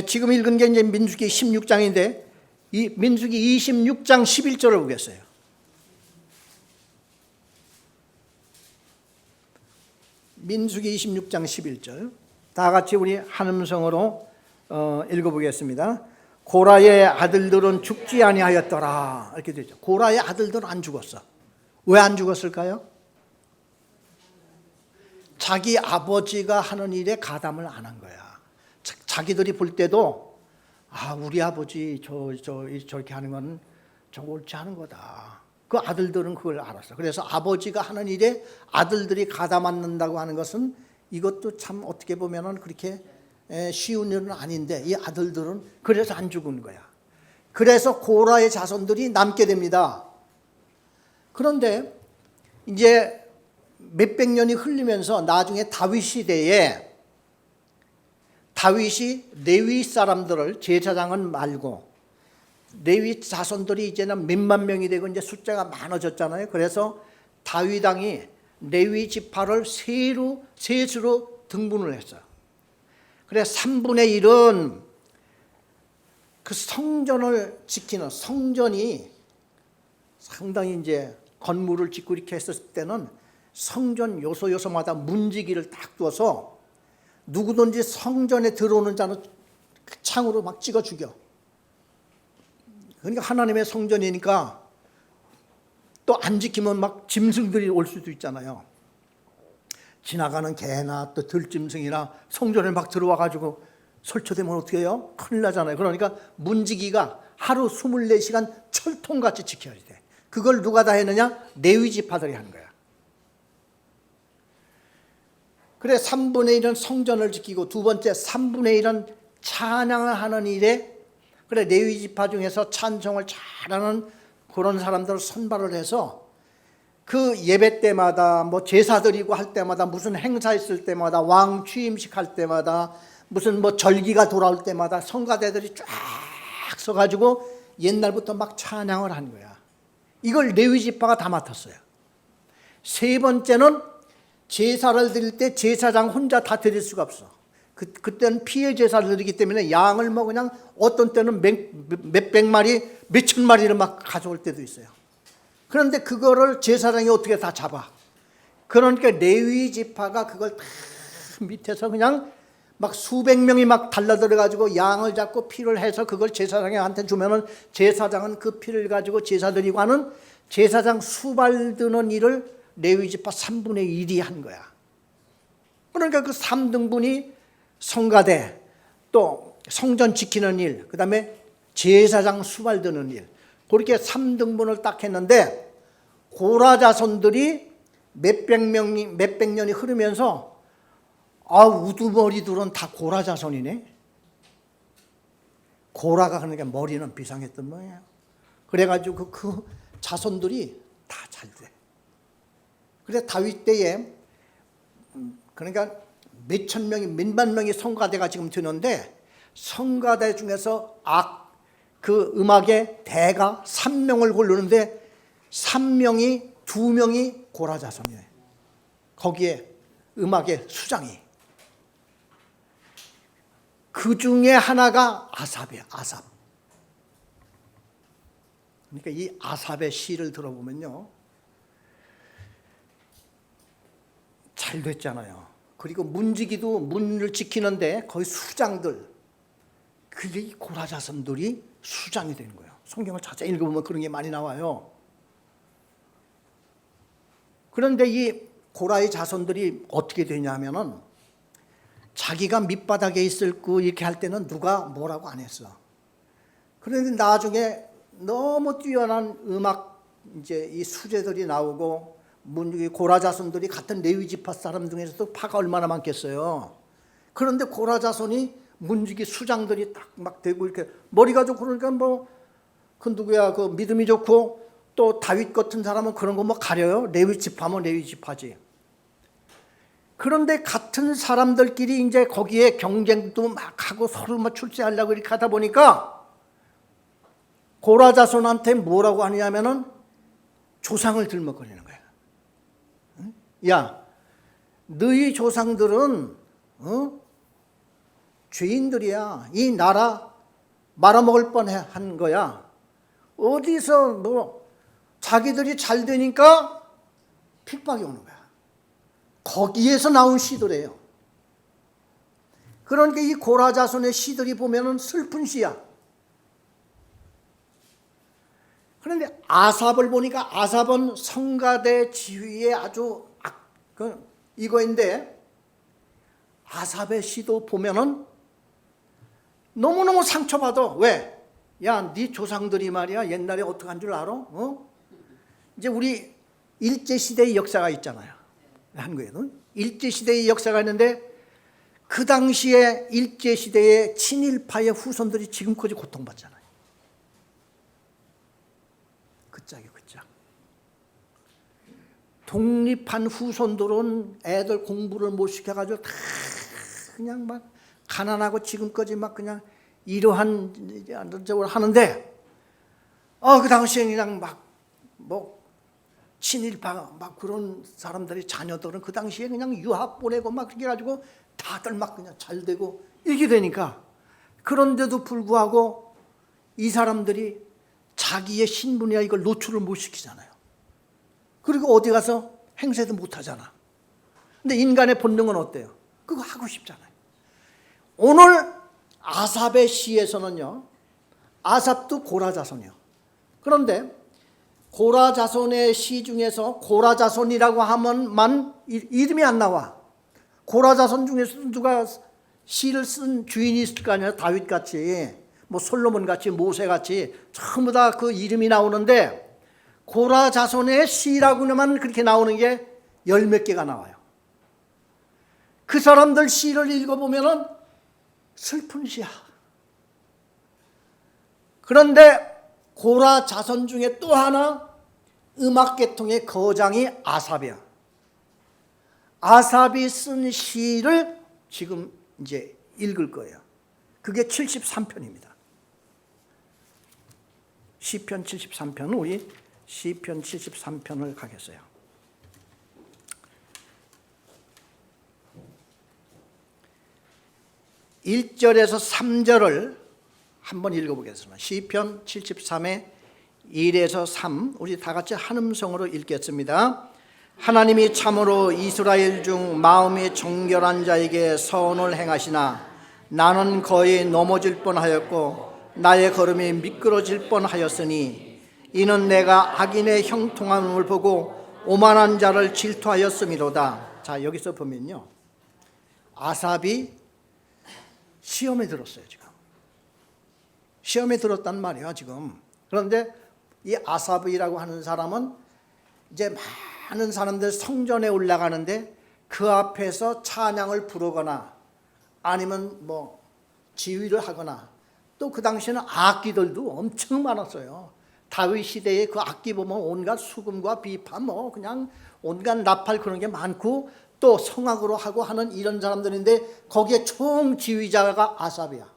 지금 읽은 게 이제 민수기 16장인데 이 민수기 26장 11절을 보겠어요. 민수기 26장 11절 다 같이 우리 한 음성으로 읽어보겠습니다. 고라의 아들들은 죽지 아니하였더라. 이렇게 되죠. 고라의 아들들은 안 죽었어. 왜 안 죽었을까요? 자기 아버지가 하는 일에 가담을 안 한 거야. 자기들이 볼 때도 우리 아버지 저렇게 하는 건 저거 옳지 않은 거다. 그 아들들은 그걸 알았어. 그래서 아버지가 하는 일에 아들들이 가담 않는다고 하는 것은 이것도 참 어떻게 보면은 그렇게 쉬운 일은 아닌데 이 아들들은 그래서 안 죽은 거야. 그래서 고라의 자손들이 남게 됩니다. 그런데 이제 몇백 년이 흘리면서 나중에 다윗 시대에 다윗이 레위 사람들을 제사장은 말고 레위 자손들이 이제는 몇만 명이 되고 이제 숫자가 많아졌잖아요. 그래서 다윗 왕이 레위 지파를 셋으로 등분을 했어요. 그래서 3분의 1은 그 성전을 지키는 성전이 상당히 이제 건물을 짓고 이렇게 했었을 때는 성전 요소마다 문지기를 딱 두어서 누구든지 성전에 들어오는 자는 창으로 막 찍어 죽여. 그러니까 하나님의 성전이니까 또 안 지키면 막 짐승들이 올 수도 있잖아요. 지나가는 개나 또 들짐승이나 성전에 막 들어와 가지고 설쳐되면 어떻게 해요? 큰일 나잖아요. 그러니까 문지기가 하루 24시간 철통같이 지켜야 돼. 그걸 누가 다 했느냐? 레위 지파들이 한 거야. 그래 3분의 1은 성전을 지키고 두 번째 3분의 1은 찬양을 하는 일에 그래 레위 지파 중에서 찬송을 잘하는 그런 사람들을 선발을 해서 그 예배 때마다 뭐 제사 드리고 할 때마다 무슨 행사 있을 때마다 왕 취임식 할 때마다 무슨 뭐 절기가 돌아올 때마다 성가대들이 쫙 서가지고 옛날부터 막 찬양을 한 거야. 이걸 레위 지파가 다 맡았어요. 세 번째는 제사를 드릴 때 제사장 혼자 다 드릴 수가 없어. 그때는 피해 제사를 드리기 때문에 양을 뭐 그냥 어떤 때는 몇백 마리, 몇천 마리를 막 가져올 때도 있어요. 그런데 그거를 제사장이 어떻게 다 잡아. 그러니까 레위 지파가 그걸 다 밑에서 그냥 막 수백 명이 막 달라들어 가지고 양을 잡고 피를 해서 그걸 제사장한테 주면은 제사장은 그 피를 가지고 제사 드리고 하는 제사장 수발 드는 일을 레위 지파 3분의 1이 한 거야. 그러니까 그 3등분이 성가대, 또 성전 지키는 일, 그 다음에 제사장 수발 드는 일, 그렇게 3등분을 딱 했는데 고라 자손들이 몇백 년이 흐르면서 우두머리들은 다 고라 자손이네. 고라가 그러니까 머리는 비상했던 모양이에요. 그래가지고 그 자손들이 다 잘 돼. 그래 다윗 때에 그러니까 몇천 명이 몇만 명이 성가대가 지금 드는데 성가대 중에서 그 음악의 대가 3명을 고르는데 2명이 고라 자손이에요. 거기에 음악의 수장이. 그 중에 하나가 아삽이에요. 아삽. 그러니까 이 아삽의 시를 들어보면요. 잘 됐잖아요. 그리고 문지기도 문을 지키는데 거의 수장들, 그게 고라 자손들이 수장이 되는 거예요. 성경을 자세히 읽어보면 그런 게 많이 나와요. 그런데 이 고라의 자손들이 어떻게 되냐면은 자기가 밑바닥에 있을 거 이렇게 할 때는 누가 뭐라고 안 했어. 그런데 나중에 너무 뛰어난 음악 이제 이 수제들이 나오고 고라 자손들이 같은 레위 지파 사람 중에서도 파가 얼마나 많겠어요. 그런데 고라 자손이 문지기 수장들이 딱 막 되고 이렇게 머리가 좋고 그러니까 뭐 그 누구야 그 믿음이 좋고 또 다윗 같은 사람은 그런 거 뭐 가려요? 레위 지파면 레위 지파지. 그런데 같은 사람들끼리 이제 거기에 경쟁도 막 하고 서로 막 출세하려고 이렇게 하다 보니까 고라 자손한테 뭐라고 하냐면은 조상을 들먹거리는 거야. 야, 너희 조상들은 죄인들이야. 이 나라 말아먹을 뻔한 거야. 어디서 뭐 자기들이 잘 되니까 핍박이 오는 거야. 거기에서 나온 시들이에요. 그러니까 이 고라 자손의 시들이 보면은 슬픈 시야. 그런데 아삽을 보니까 아삽은 성가대 지휘의 아주 이거인데 아삽의 시도 보면은 너무너무 상처받아. 왜? 야, 네 조상들이 말이야 옛날에 어떻게 한 줄 알아? 이제 우리 일제시대의 역사가 있잖아요. 한국에는 일제시대의 역사가 있는데 그 당시에 일제시대의 친일파의 후손들이 지금까지 고통받잖아요. 그 짝이 그 짝. 독립한 후손들은 애들 공부를 못 시켜가지고 다 그냥 막 가난하고 지금까지 막 그냥 이러한 저걸 하는데 그 당시에 그냥 막 뭐 친일파 막 그런 사람들이 자녀들은 그 당시에 그냥 유학 보내고 막 그렇게 해가지고 다들 막 그냥 잘 되고 이렇게 되니까 그런데도 불구하고 이 사람들이 자기의 신분이야 이걸 노출을 못 시키잖아요. 그리고 어디 가서 행세도 못 하잖아. 근데 인간의 본능은 어때요? 그거 하고 싶잖아요. 오늘 아삽의 시에서는요, 아삽도 고라 자손이요. 그런데 고라 자손의 시 중에서 고라 자손이라고 하면만 이름이 안 나와. 고라 자손 중에서 누가 시를 쓴 주인이 있을 거 아니에요. 다윗 같이, 뭐 솔로몬 같이, 모세 같이 전부 다 그 이름이 나오는데 고라 자손의 시라고만 그렇게 나오는 게 열 몇 개가 나와요. 그 사람들 시를 읽어보면은 슬픈 시야. 그런데 고라 자손 중에 또 하나 음악계통의 거장이 아삽이야. 아삽이 쓴 시를 지금 이제 읽을 거예요. 그게 73편입니다. 시편 73편, 우리 시편 73편을 가겠어요. (1절에서) (3절을) 한번 읽어보겠습니다. 시편 73의 1에서 3, 우리 다 같이 한 음성으로 읽겠습니다. 하나님이 참으로 이스라엘 중 마음이 정결한 자에게 선을 행하시나 나는 거의 넘어질 뻔하였고 나의 걸음이 미끄러질 뻔하였으니 이는 내가 악인의 형통함을 보고 오만한 자를 질투하였음이로다. 자, 여기서 보면요, 아삽이 시험에 들었어요. 지금 시험에 들었단 말이야 지금. 그런데 이 아삽이라고 하는 사람은 이제 많은 사람들 성전에 올라가는데 그 앞에서 찬양을 부르거나 아니면 뭐 지휘를 하거나, 또 그 당시에는 악기들도 엄청 많았어요. 다윗 시대에 그 악기 보면 온갖 수금과 비파 뭐 그냥 온갖 나팔 그런 게 많고 또 성악으로 하고 하는 이런 사람들인데 거기에 총 지휘자가 아삽이야.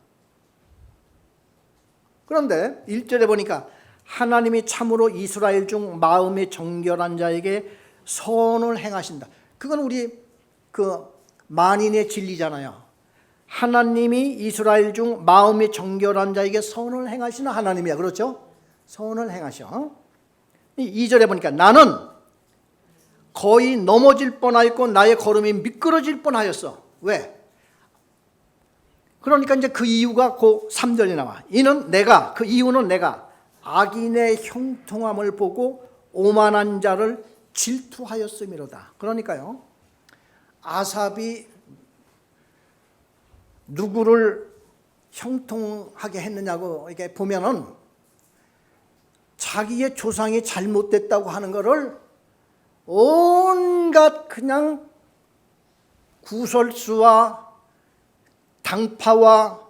그런데 1절에 보니까 하나님이 참으로 이스라엘 중 마음이 정결한 자에게 선을 행하신다. 그건 우리 그 만인의 진리잖아요. 하나님이 이스라엘 중 마음이 정결한 자에게 선을 행하시는 하나님이야. 그렇죠? 선을 행하셔. 2절에 보니까 나는 거의 넘어질 뻔하였고 나의 걸음이 미끄러질 뻔하였어. 왜? 그러니까 이제 그 이유가 그 3절에 나와. 이는 내가, 그 이유는 내가 악인의 형통함을 보고 오만한 자를 질투하였음이로다. 그러니까요, 아삽이 누구를 형통하게 했느냐고 이렇게 보면은 자기의 조상이 잘못됐다고 하는 것을 온갖 그냥 구설수와 당파와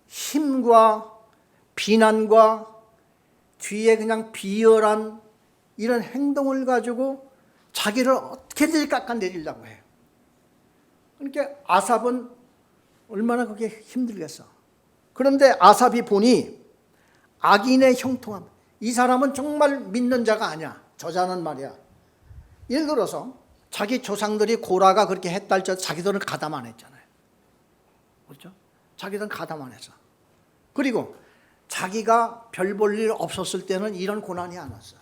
힘과 비난과 뒤에 그냥 비열한 이런 행동을 가지고 자기를 어떻게든 깎아내리려고 해요. 그러니까 아삽은 얼마나 그게 힘들겠어. 그런데 아삽이 보니 악인의 형통함, 이 사람은 정말 믿는 자가 아니야. 저자는 말이야. 예를 들어서 자기 조상들이 고라가 그렇게 했다 할지라도 자기들은 가담 안 했잖아요. 그렇죠? 자기들은 가담 안 했어. 그리고 자기가 별 볼 일 없었을 때는 이런 고난이 안 왔어.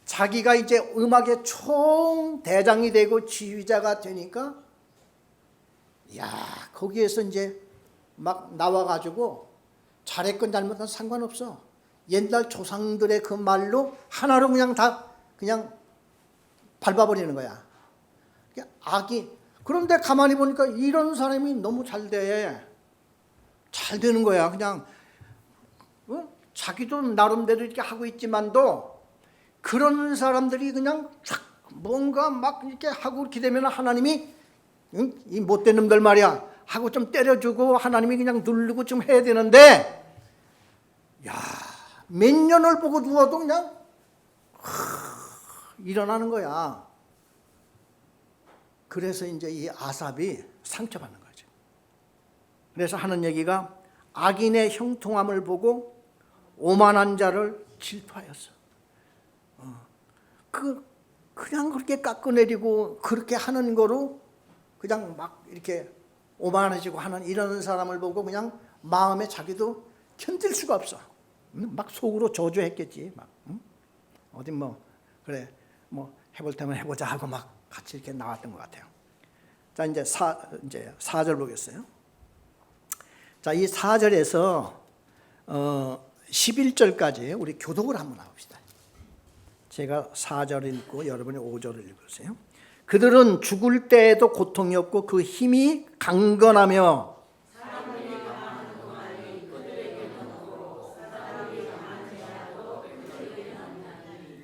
자기가 이제 음악의 총대장이 되고 지휘자가 되니까 거기에서 이제 막 나와가지고 잘했건 잘못건 상관없어. 옛날 조상들의 그 말로 하나로 그냥 다 그냥 밟아버리는 거야. 악이. 그런데 가만히 보니까 이런 사람이 너무 잘 되는 거야. 그냥 자기도 나름대로 이렇게 하고 있지만도 그런 사람들이 그냥 쫙 뭔가 막 이렇게 하고 이렇게 되면 하나님이 이 못된 놈들 말이야 하고 좀 때려주고 하나님이 그냥 누르고 좀 해야 되는데 몇 년을 보고 누워도 그냥 일어나는 거야. 그래서 이제 이 아삽이 상처받는 거죠. 그래서 하는 얘기가 악인의 형통함을 보고 오만한 자를 질투하였어. 그냥 그렇게 깎아내리고 그렇게 하는 거로 그냥 막 이렇게 오만해지고 하는 이런 사람을 보고 그냥 마음에 자기도 견딜 수가 없어. 막 속으로 저주했겠지. 막 어디 뭐 그래 뭐 해볼 테면 해보자 하고 막 같이 이렇게 나왔던 것 같아요. 자 이제 4절 보겠어요. 자 이 4절에서 11절까지 우리 교독을 한번 해봅시다. 제가 4절을 읽고 여러분이 5절을 읽으세요. 그들은 죽을 때에도 고통이 없고 그 힘이 강건하며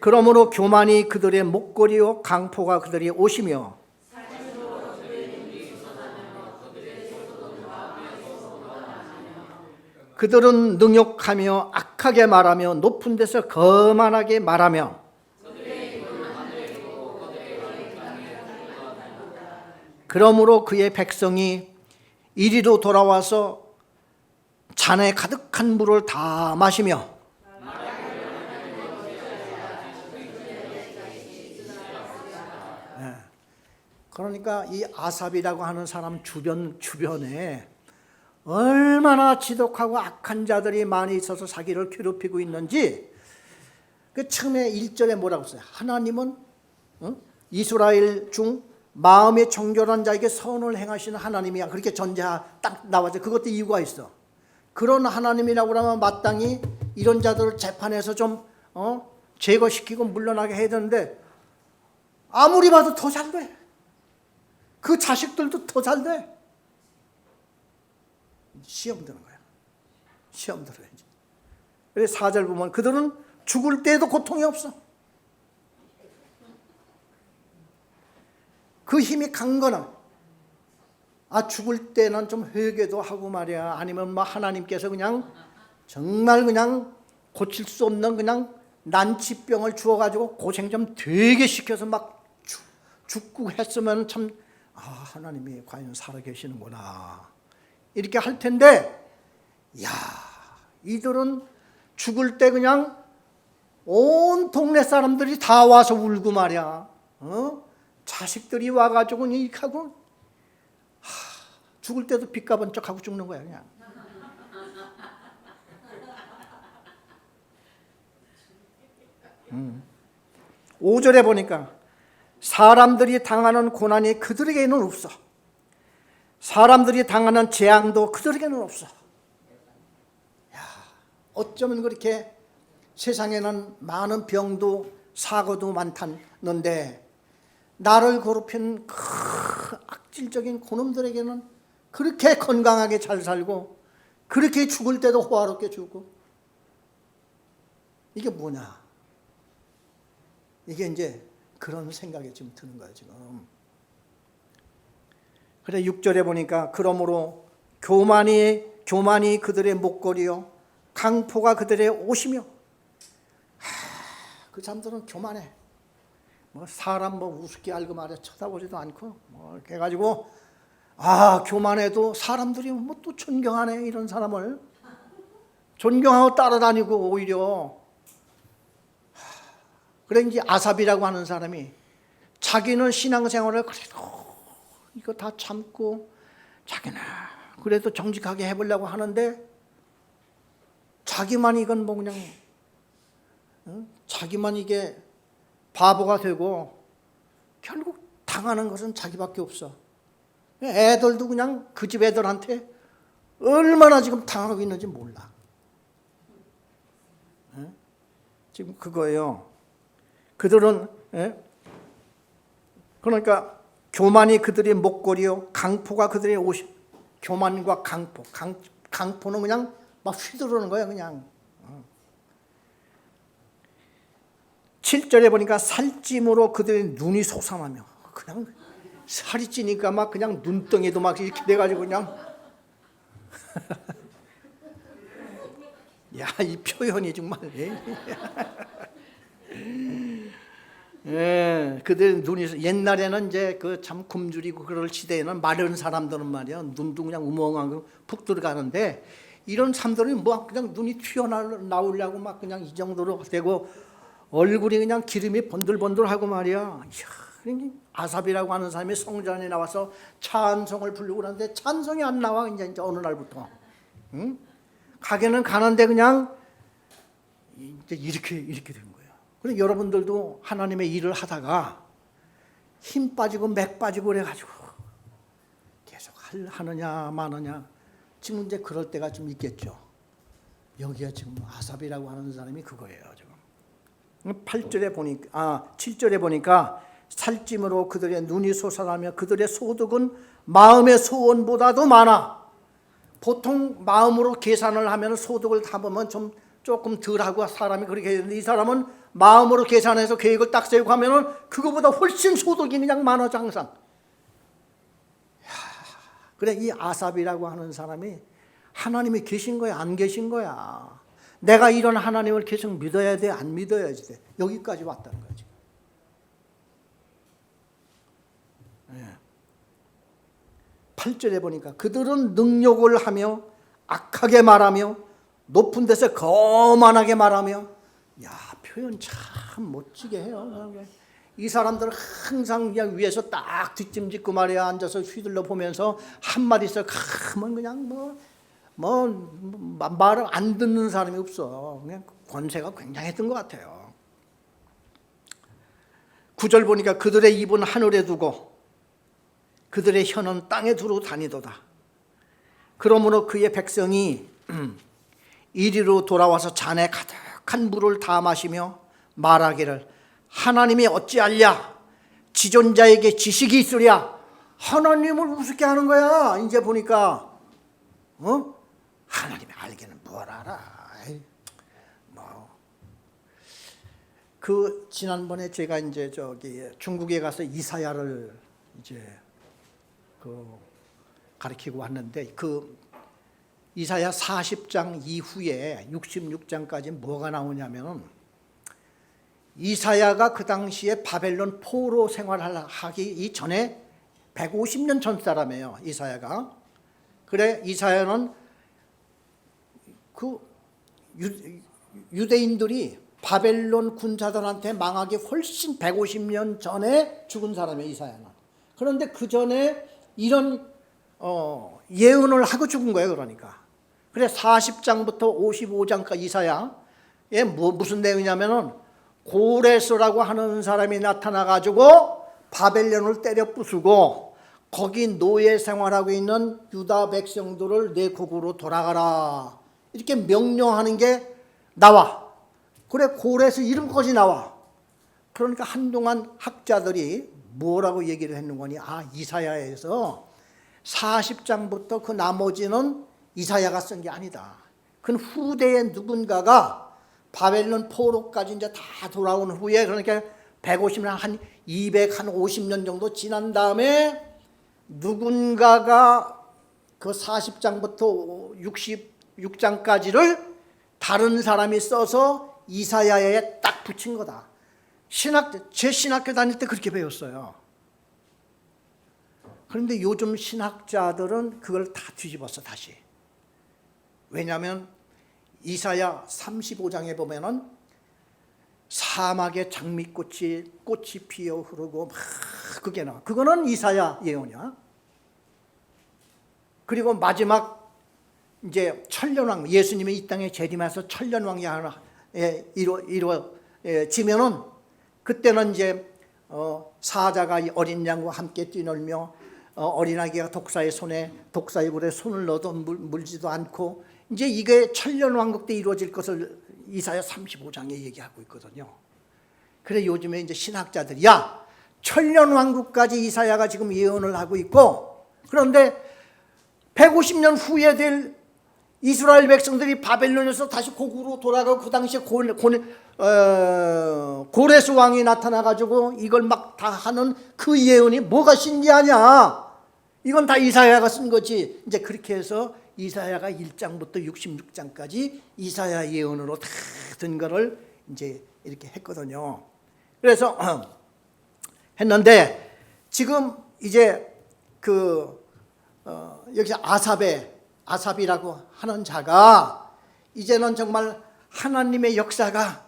그러므로 교만이 그들의 목걸이요 강포가 그들의 옷이며 그들은 능욕하며 악하게 말하며 높은 데서 거만하게 말하며 그러므로 그의 백성이 이리로 돌아와서 잔에 가득한 물을 다 마시며 그러니까 이 아삽이라고 하는 사람 주변에 얼마나 지독하고 악한 자들이 많이 있어서 자기를 괴롭히고 있는지 그 처음에 1절에 뭐라고 써요? 하나님은 이스라엘 중 마음에 정결한 자에게 선을 행하시는 하나님이야. 그렇게 전제가 딱 나와서 그것도 이유가 있어. 그런 하나님이라고 하면 마땅히 이런 자들을 재판해서 좀 제거시키고 물러나게 해야 되는데 아무리 봐도 더 잘 돼. 그 자식들도 더 잘 돼. 시험 드는 거야. 시험 들어야지. 그래서 4절 보면 그들은 죽을 때에도 고통이 없어. 그 힘이 강건함. 죽을 때는 좀 회개도 하고 말이야. 아니면 뭐 하나님께서 그냥 정말 그냥 고칠 수 없는 그냥 난치병을 주어가지고 고생 좀 되게 시켜서 막 죽고 했으면 참 하나님이 과연 살아계시는구나 이렇게 할 텐데 이들은 죽을 때 그냥 온 동네 사람들이 다 와서 울고 말이야. 자식들이 와가지고 이렇게 하고 죽을 때도 빚가번쩍하고 죽는 거야 그냥. 5절에 보니까 사람들이 당하는 고난이 그들에게는 없어. 사람들이 당하는 재앙도 그들에게는 없어. 어쩌면 그렇게 세상에는 많은 병도 사고도 많다는데 나를 괴롭힌 그 악질적인 그놈들에게는 그렇게 건강하게 잘 살고 그렇게 죽을 때도 호화롭게 죽고 이게 뭐냐? 이게 이제 그런 생각이 지금 드는 거예요 지금. 그래 6절에 보니까 그러므로 교만이 그들의 목걸이요 강포가 그들의 옷이며 그 사람들은 교만해. 뭐 사람 뭐 우습게 알고 말이야 쳐다보지도 않고 뭐 이렇게 해가지고 교만해도 사람들이 뭐 또 존경하네 이런 사람을 존경하고 따라다니고 오히려. 그래 이제 아삽이라고 하는 사람이 자기는 신앙생활을 그래도 이거 다 참고 자기는 그래도 정직하게 해보려고 하는데 자기만 이건 뭐 그냥 자기만 이게 바보가 되고 결국 당하는 것은 자기밖에 없어. 애들도 그냥 그 집 애들한테 얼마나 지금 당하고 있는지 몰라. 지금 그거예요. 그들은 그러니까 교만이 그들의 목걸이요 강포가 그들의 옷이. 교만과 강포. 강포는 그냥 막 휘두르는 거야 그냥. 7절에 보니까 살찜으로 그들의 눈이 솟아나며 그냥 살이 찌니까 막 그냥 눈덩이도 막 이렇게 돼가지고 그냥 야, 이 표현이 정말 그들 눈이 옛날에는 이제 그 참 굶주리고 그럴 시대에는 마른 사람들은 말이야 눈도 그냥 우멍하고 푹 들어가는데 이런 사람들은 뭐 그냥 눈이 튀어나오려고 막 그냥 이 정도로 되고 얼굴이 그냥 기름이 번들번들하고 말이야. 아삽이라고 하는 사람이 성전에 나와서 찬송을 부르고 그러는데 찬송이 안 나와 이제 어느 날부터. 가게는 가는데 그냥 이제 이렇게 된 거예요. 그래서 여러분들도 하나님의 일을 하다가 힘 빠지고 맥 빠지고 그래가지고 계속 하느냐 마느냐 지금 이제 그럴 때가 좀 있겠죠. 여기가 지금 아삽이라고 하는 사람이 그거예요. 지금 7절에 보니까 살찜으로 그들의 눈이 솟아나며 그들의 소득은 마음의 소원보다도 많아. 보통 마음으로 계산을 하면 소득을 다 보면 좀 조금 덜하고 사람이 그렇게 되는데 이 사람은 마음으로 계산해서 계획을 딱 세우고 하면은 그거보다 훨씬 소득이 그냥 많아져 항상. 그래 이 아삽이라고 하는 사람이 하나님이 계신 거야 안 계신 거야. 내가 이런 하나님을 계속 믿어야 돼 안 믿어야지 돼. 여기까지 왔다는 거지. 8절에 보니까 그들은 능욕을 하며 악하게 말하며 높은 데서 거만하게 말하며. 야, 표현 참 멋지게 해요. 이 사람들은 항상 그냥 위에서 딱 뒷짐짓고 말이야 앉아서 휘둘러 보면서 한마디씩 하면 그냥 말을 안 듣는 사람이 없어. 그냥 권세가 굉장했던 것 같아요. 9절 보니까 그들의 입은 하늘에 두고 그들의 혀는 땅에 두루 다니도다. 그러므로 그의 백성이 이리로 돌아와서 잔에 가득한 물을 다 마시며 말하기를 하나님이 어찌하랴 지존자에게 지식이 있으랴. 하나님을 우습게 하는 거야. 이제 보니까 하나님이 알기는 뭘 알아. 그 지난번에 제가 이제 중국에 가서 이사야를 이제 가르치고 왔는데 그 이사야 40장 이후에 66장까지 뭐가 나오냐면 이사야가 그 당시에 바벨론 포로 생활하기 이전에 150년 전 사람이에요. 이사야가. 그래 이사야는 그 유대인들이 바벨론 군사들한테 망하기 훨씬 150년 전에 죽은 사람이에요. 이사야는. 그런데 그 전에 이런 예언을 하고 죽은 거예요. 그러니까. 그래 40장부터 55장까지 이사야에 무슨 내용이냐면은 고레스라고 하는 사람이 나타나가지고 바벨론을 때려 부수고 거기 노예 생활하고 있는 유다 백성들을 내 국으로 돌아가라 이렇게 명령하는 게 나와. 그래 고레스 이름까지 나와. 그러니까 한동안 학자들이 뭐라고 얘기를 했는 거니? 이사야에서 40장부터 그 나머지는 이사야가 쓴 게 아니다. 그건 후대에 누군가가 바벨론 포로까지 이제 다 돌아온 후에 그러니까 150년 한 250년 정도 지난 다음에 누군가가 그 40장부터 66장까지를 다른 사람이 써서 이사야에 딱 붙인 거다. 제 신학교 다닐 때 그렇게 배웠어요. 그런데 요즘 신학자들은 그걸 다 뒤집었어, 다시. 왜냐하면 이사야 35장에 보면은 사막에 장미꽃이 피어 흐르고 막 그게 나. 그거는 이사야 예언이야. 그리고 마지막 이제 천년왕, 예수님이 이 땅에 재림해서 천년왕이 하나 이루어지면은 그때는 이제 사자가 어린 양과 함께 뛰놀며 어린아기가 독사의 불에 손을 넣어도 물지도 않고, 이제 이게 천년왕국 때 이루어질 것을 이사야 35장에 얘기하고 있거든요. 그래 요즘에 이제 신학자들이 천년왕국까지 이사야가 지금 예언을 하고 있고, 그런데 150년 후에 될 이스라엘 백성들이 바벨론에서 다시 고국으로 돌아가고, 그 당시에 고레스 왕이 나타나가지고 이걸 막 다 하는 그 예언이 뭐가 신기하냐? 이건 다 이사야가 쓴 거지. 이제 그렇게 해서 이사야가 1장부터 66장까지 이사야 예언으로 다 든 거를 이제 이렇게 했거든요. 그래서 했는데 지금 이제 여기 아삽이라고 하는 자가 이제는 정말 하나님의 역사가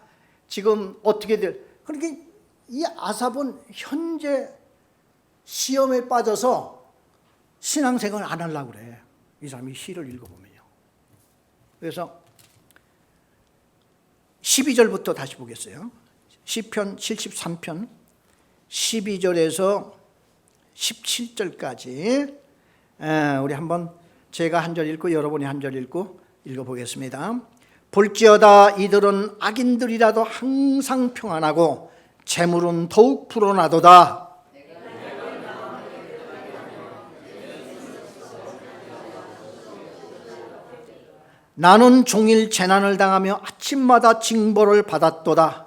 지금 어떻게 그러니까 이 아삽은 현재 시험에 빠져서 신앙생활 안 하려고 그래. 이 사람이 시를 읽어보면요. 그래서 12절부터 다시 보겠어요. 시편 73편 12절에서 17절까지 우리 한번 제가 한 절 읽고 여러분이 한 절 읽고 읽어보겠습니다. 볼지어다 이들은 악인들이라도 항상 평안하고 재물은 더욱 불어나도다. 나는 종일 재난을 당하며 아침마다 징벌을 받았도다.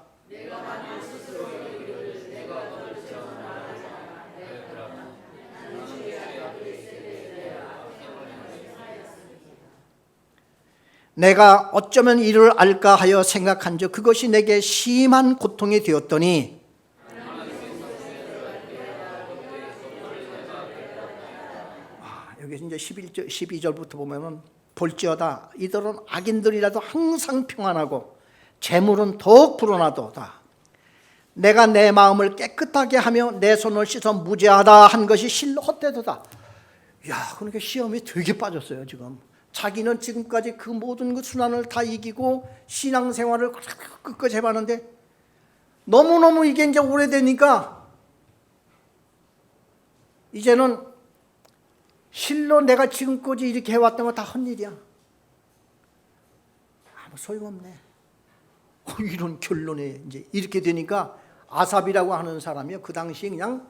내가 어쩌면 이를 알까 하여 생각한즉 그것이 내게 심한 고통이 되었더니 여기 이제 12절부터 보면은 볼지어다 이들은 악인들이라도 항상 평안하고 재물은 더욱 불어나도다. 내가 내 마음을 깨끗하게 하며 내 손을 씻어 무죄하다 한 것이 실로 헛되도다. 그러니까 시험이 되게 빠졌어요. 지금 자기는 지금까지 그 모든 그 순환을 다 이기고 신앙생활을 끝까지 해봤는데 너무너무 이게 이제 오래되니까 이제는 실로 내가 지금까지 이렇게 해왔던 거 다 헛일이야. 아무 소용없네. 이런 결론에 이제 이렇게 되니까 아삽이라고 하는 사람이요. 그 당시에 그냥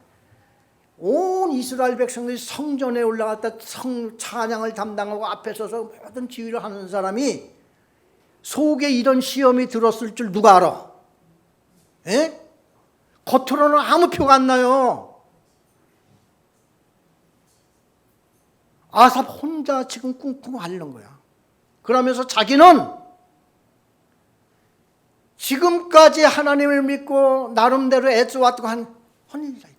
온 이스라엘 백성들이 성전에 올라갔다 찬양을 담당하고 앞에 서서 모든 지휘를 하는 사람이 속에 이런 시험이 들었을 줄 누가 알아? 겉으로는 아무 표가 안 나요. 아삽 혼자 지금 꿍꿍 앓는 거야. 그러면서 자기는 지금까지 하나님을 믿고 나름대로 애써왔다고 한 헌일이다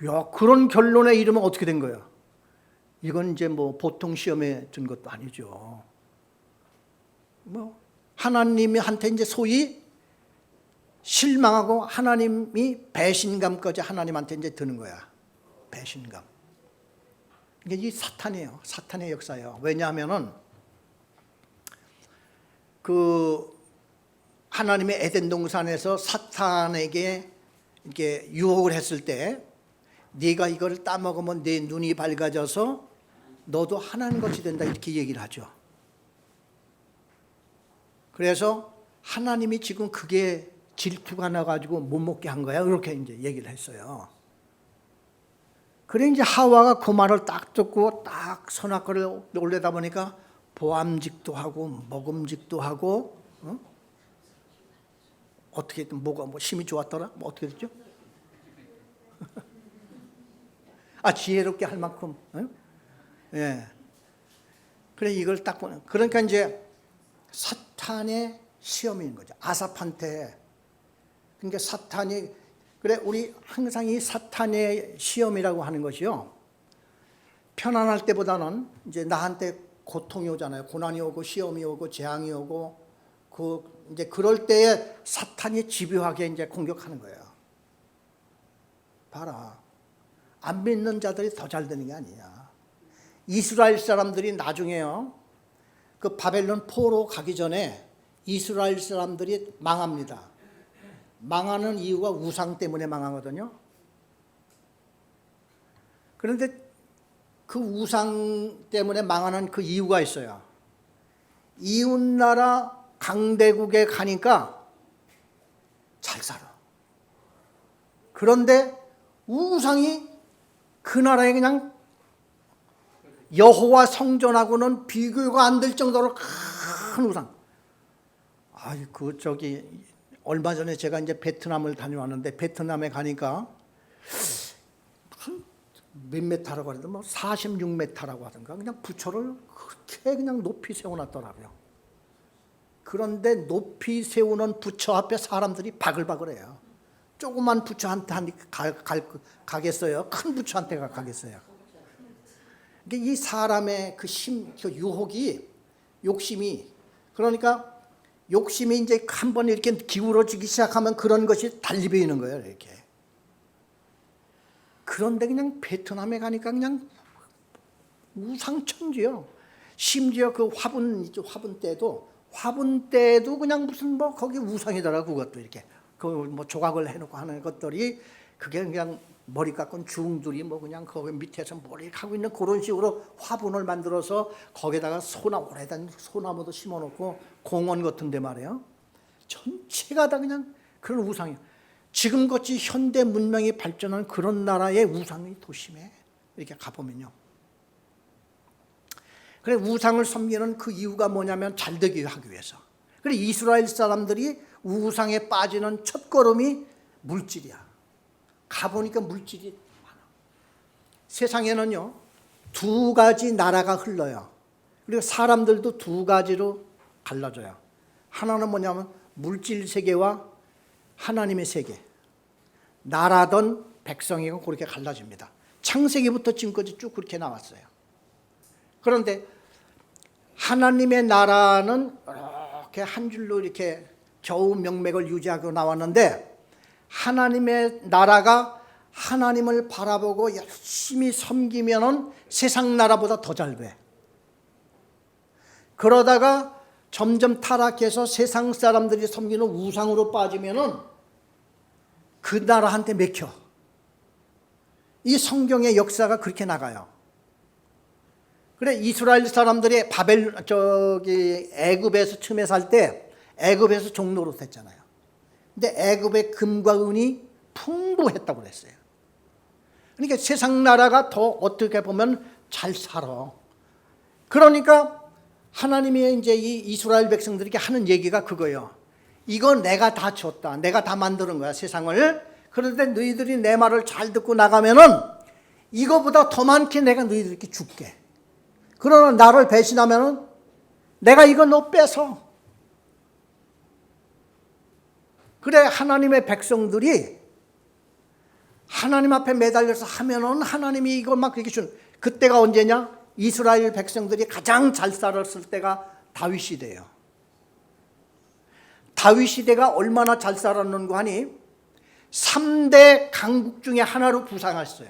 이거야. 그런 결론에 이르면 어떻게 된 거야? 이건 이제 뭐 보통 시험에 든 것도 아니죠. 하나님한테 이제 소위 실망하고 하나님이 배신감까지 하나님한테 이제 드는 거야. 배신감. 이게 사탄이에요. 사탄의 역사예요. 왜냐하면은 하나님의 에덴 동산에서 사탄에게 이렇게 유혹을 했을 때 네가 이걸 따먹으면 네 눈이 밝아져서 너도 하나님같이 된다 이렇게 얘기를 하죠. 그래서 하나님이 지금 그게 질투가 나가지고 못 먹게 한 거야. 이렇게 이제 얘기를 했어요. 그래 이제 하와가 그 말을 딱 듣고 딱 선악과를 올려다 보니까 보암직도 하고 먹음직도 하고 어떻게 했든 뭐가 힘이 좋았더라? 어떻게 됐죠? 지혜롭게 할 만큼. 예. 그래 이걸 딱 보는. 그러니까 이제 사탄의 시험인 거죠. 아삽한테. 그러니까 사탄이, 그래 우리 항상 이 사탄의 시험이라고 하는 것이요, 편안할 때보다는 이제 나한테 고통이 오잖아요. 고난이 오고 시험이 오고 재앙이 오고, 이제 그럴 때에 사탄이 집요하게 이제 공격하는 거예요. 봐라, 안 믿는 자들이 더 잘 되는 게 아니야. 이스라엘 사람들이 나중에요, 그 바벨론 포로 가기 전에 이스라엘 사람들이 망합니다. 망하는 이유가 우상 때문에 망하거든요. 그런데 그 우상 때문에 망하는 그 이유가 있어요. 이웃나라 강대국에 가니까 잘 살아. 그런데 우상이 그 나라에 그냥 여호와 성전하고는 비교가 안 될 정도로 큰 우상. 얼마 전에 제가 이제 베트남을 다녀왔는데, 베트남에 가니까 몇 메타라고 하는데, 46메타라고 하던가, 그냥 부처를 그렇게 그냥 높이 세워놨더라고요. 그런데 높이 세우는 부처 앞에 사람들이 바글바글해요. 조그만 부처한테 가겠어요? 큰 부처한테 가겠어요? 이 사람의 그 유혹이, 욕심이, 그러니까 욕심이 이제 한번 이렇게 기울어지기 시작하면 그런 것이 달리 보이는 거예요, 이렇게. 그런데 그냥 베트남에 가니까 그냥 우상천지요. 심지어 그 화분 때도 그냥 무슨 거기 우상이더라고. 그것도 이렇게 조각을 해놓고 하는 것들이, 그게 그냥 머리 깎은 중들이 그냥 거기 밑에서 머리 하고 있는 그런 식으로 화분을 만들어서 거기다가 오래된 소나무도 심어놓고 공원 같은데 말이에요. 전체가 다 그냥 그런 우상이에요. 지금같이 현대 문명이 발전한 그런 나라의 우상이 더 심해. 이렇게 가보면요. 그래, 우상을 섬기는 그 이유가 뭐냐면 잘되게 하기 위해서. 그래, 이스라엘 사람들이 우상에 빠지는 첫걸음이 물질이야. 가보니까 물질이 많아. 세상에는요, 두 가지 나라가 흘러요. 그리고 사람들도 두 가지로 갈라져요. 하나는 뭐냐면 물질 세계와 하나님의 세계. 나라든 백성이고 그렇게 갈라집니다. 창세기부터 지금까지 쭉 그렇게 나왔어요. 그런데 하나님의 나라는 이렇게 한 줄로 이렇게 겨우 명맥을 유지하고 나왔는데, 하나님의 나라가 하나님을 바라보고 열심히 섬기면은 세상 나라보다 더 잘 돼. 그러다가 점점 타락해서 세상 사람들이 섬기는 우상으로 빠지면은 그 나라한테 맥혀. 이 성경의 역사가 그렇게 나가요. 그래, 이스라엘 사람들이 애굽에서 처음에 살 때 애굽에서 종노릇 했잖아요. 근데 애굽의 금과 은이 풍부했다고 그랬어요. 그러니까 세상 나라가 더 어떻게 보면 잘 살아. 그러니까 하나님이 이제 이 이스라엘 백성들에게 하는 얘기가 그거예요. 이거 내가 다 줬다. 내가 다 만드는 거야, 세상을. 그런데 너희들이 내 말을 잘 듣고 나가면은 이거보다 더 많게 내가 너희들에게 줄게. 그러나 나를 배신하면은 내가 이거 너 뺏어. 그래, 하나님의 백성들이 하나님 앞에 매달려서 하면은 하나님이 이걸 막 그렇게 준. 그때가 언제냐? 이스라엘 백성들이 가장 잘 살았을 때가 다윗 시대예요. 다윗 시대가 얼마나 잘 살았는가 하니 3대 강국 중에 하나로 부상했어요,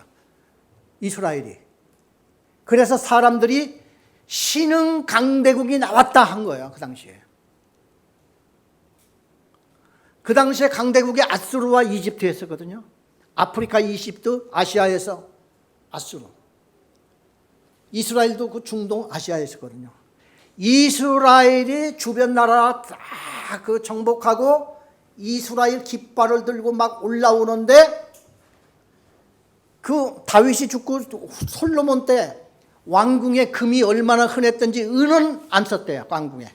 이스라엘이. 그래서 사람들이 신흥 강대국이 나왔다 한 거예요, 그 당시에. 그 당시에 강대국이 아수르와 이집트였었거든요. 아프리카 이집트, 아시아에서 아수르. 이스라엘도 그 중동 아시아에 있었거든요. 이스라엘이 주변 나라 다 그 정복하고 이스라엘 깃발을 들고 막 올라오는데, 그 다윗이 죽고 솔로몬 때 왕궁에 금이 얼마나 흔했던지 은은 안 썼대요. 왕궁에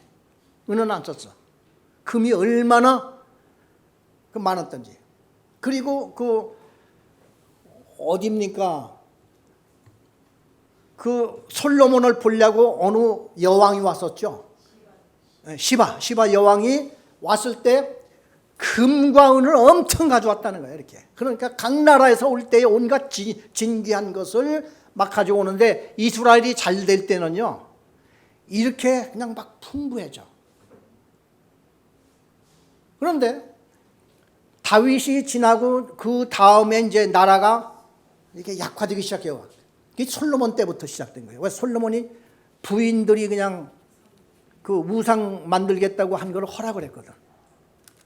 은은 안 썼어. 금이 얼마나 많았던지. 그리고 그 어디입니까? 그 솔로몬을 보려고 어느 여왕이 왔었죠. 시바 여왕이 왔을 때 금과 은을 엄청 가져왔다는 거예요. 이렇게. 그러니까 각 나라에서 올 때에 온갖 진귀한 것을 막 가져오는데 이스라엘이 잘 될 때는요, 이렇게 그냥 막 풍부해져. 그런데 다윗이 지나고 그 다음에 이제 나라가 이렇게 약화되기 시작해요. 이게 솔로몬 때부터 시작된 거예요. 왜 솔로몬이 부인들이 그냥 그 우상 만들겠다고 한 걸 허락을 했거든.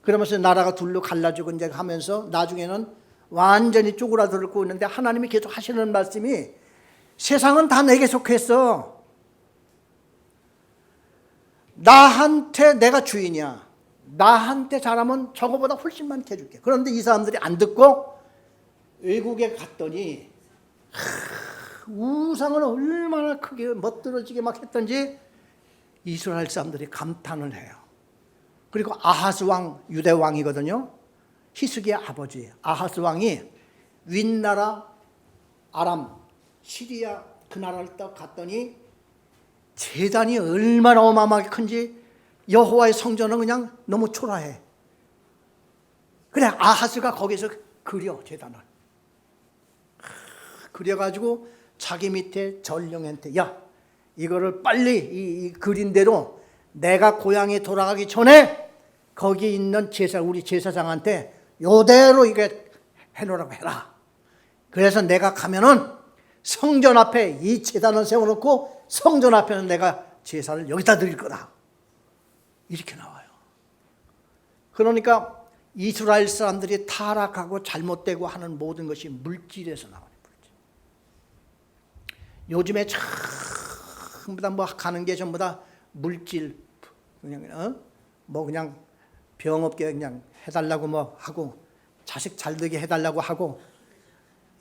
그러면서 나라가 둘로 갈라지고 이제 하면서 나중에는 완전히 쪼그라들고 있는데 하나님이 계속 하시는 말씀이 세상은 다 내게 속했어. 나한테 내가 주인이야. 나한테 잘하면 저거보다 훨씬 많게 해줄게. 그런데 이 사람들이 안 듣고 외국에 갔더니 우상을 얼마나 크게 멋들어지게 막 했던지 이스라엘 사람들이 감탄을 해요. 그리고 아하스 왕, 유대 왕이거든요. 히스기야 아버지 아하스 왕이 윗나라 아람, 시리아 그 나라를 딱 갔더니 제단이 얼마나 어마어마하게 큰지 여호와의 성전은 그냥 너무 초라해. 그래 아하스가 거기서 그려 제단을. 그려가지고 자기 밑에 전령한테 야 이거를 빨리 이 그린 대로 내가 고향에 돌아가기 전에 거기 있는 제사 우리 제사장한테 요대로 이게 해놓으라고 해라. 그래서 내가 가면은 성전 앞에 이 제단을 세워놓고 성전 앞에는 내가 제사를 여기다 드릴 거다. 이렇게 나와요. 그러니까 이스라엘 사람들이 타락하고 잘못되고 하는 모든 것이 물질에서 나와요. 물질. 요즘에 전부 다 뭐 가는 게 전부 다 물질 그냥 뭐 그냥 병 없게 그냥 해달라고 뭐 하고 자식 잘 되게 해달라고 하고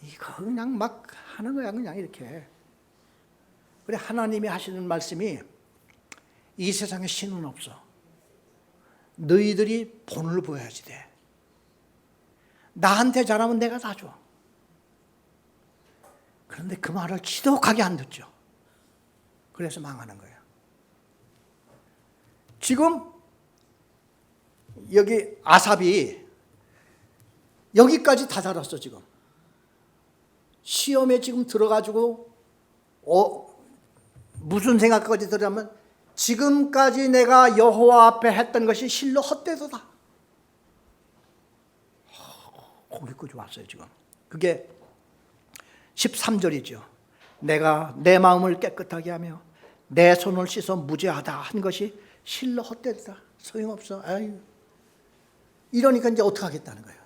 이거 그냥 막 하는 거야 그냥 이렇게. 그래 하나님이 하시는 말씀이 이 세상에 신은 없어. 너희들이 본을 보여야지 돼. 나한테 잘하면 내가 다 줘. 그런데 그 말을 지독하게 안 듣죠. 그래서 망하는 거예요. 지금 여기 아삽이 여기까지 다 자랐어 지금. 시험에 지금 들어가지고 무슨 생각까지 들으면 지금까지 내가 여호와 앞에 했던 것이 실로 헛되도다. 거기까지 왔어요 지금. 그게 13절이죠. 내가 내 마음을 깨끗하게 하며 내 손을 씻어 무죄하다 한 것이 실로 헛되다. 소용없어. 아유. 이러니까 이제 어떻게 하겠다는 거예요.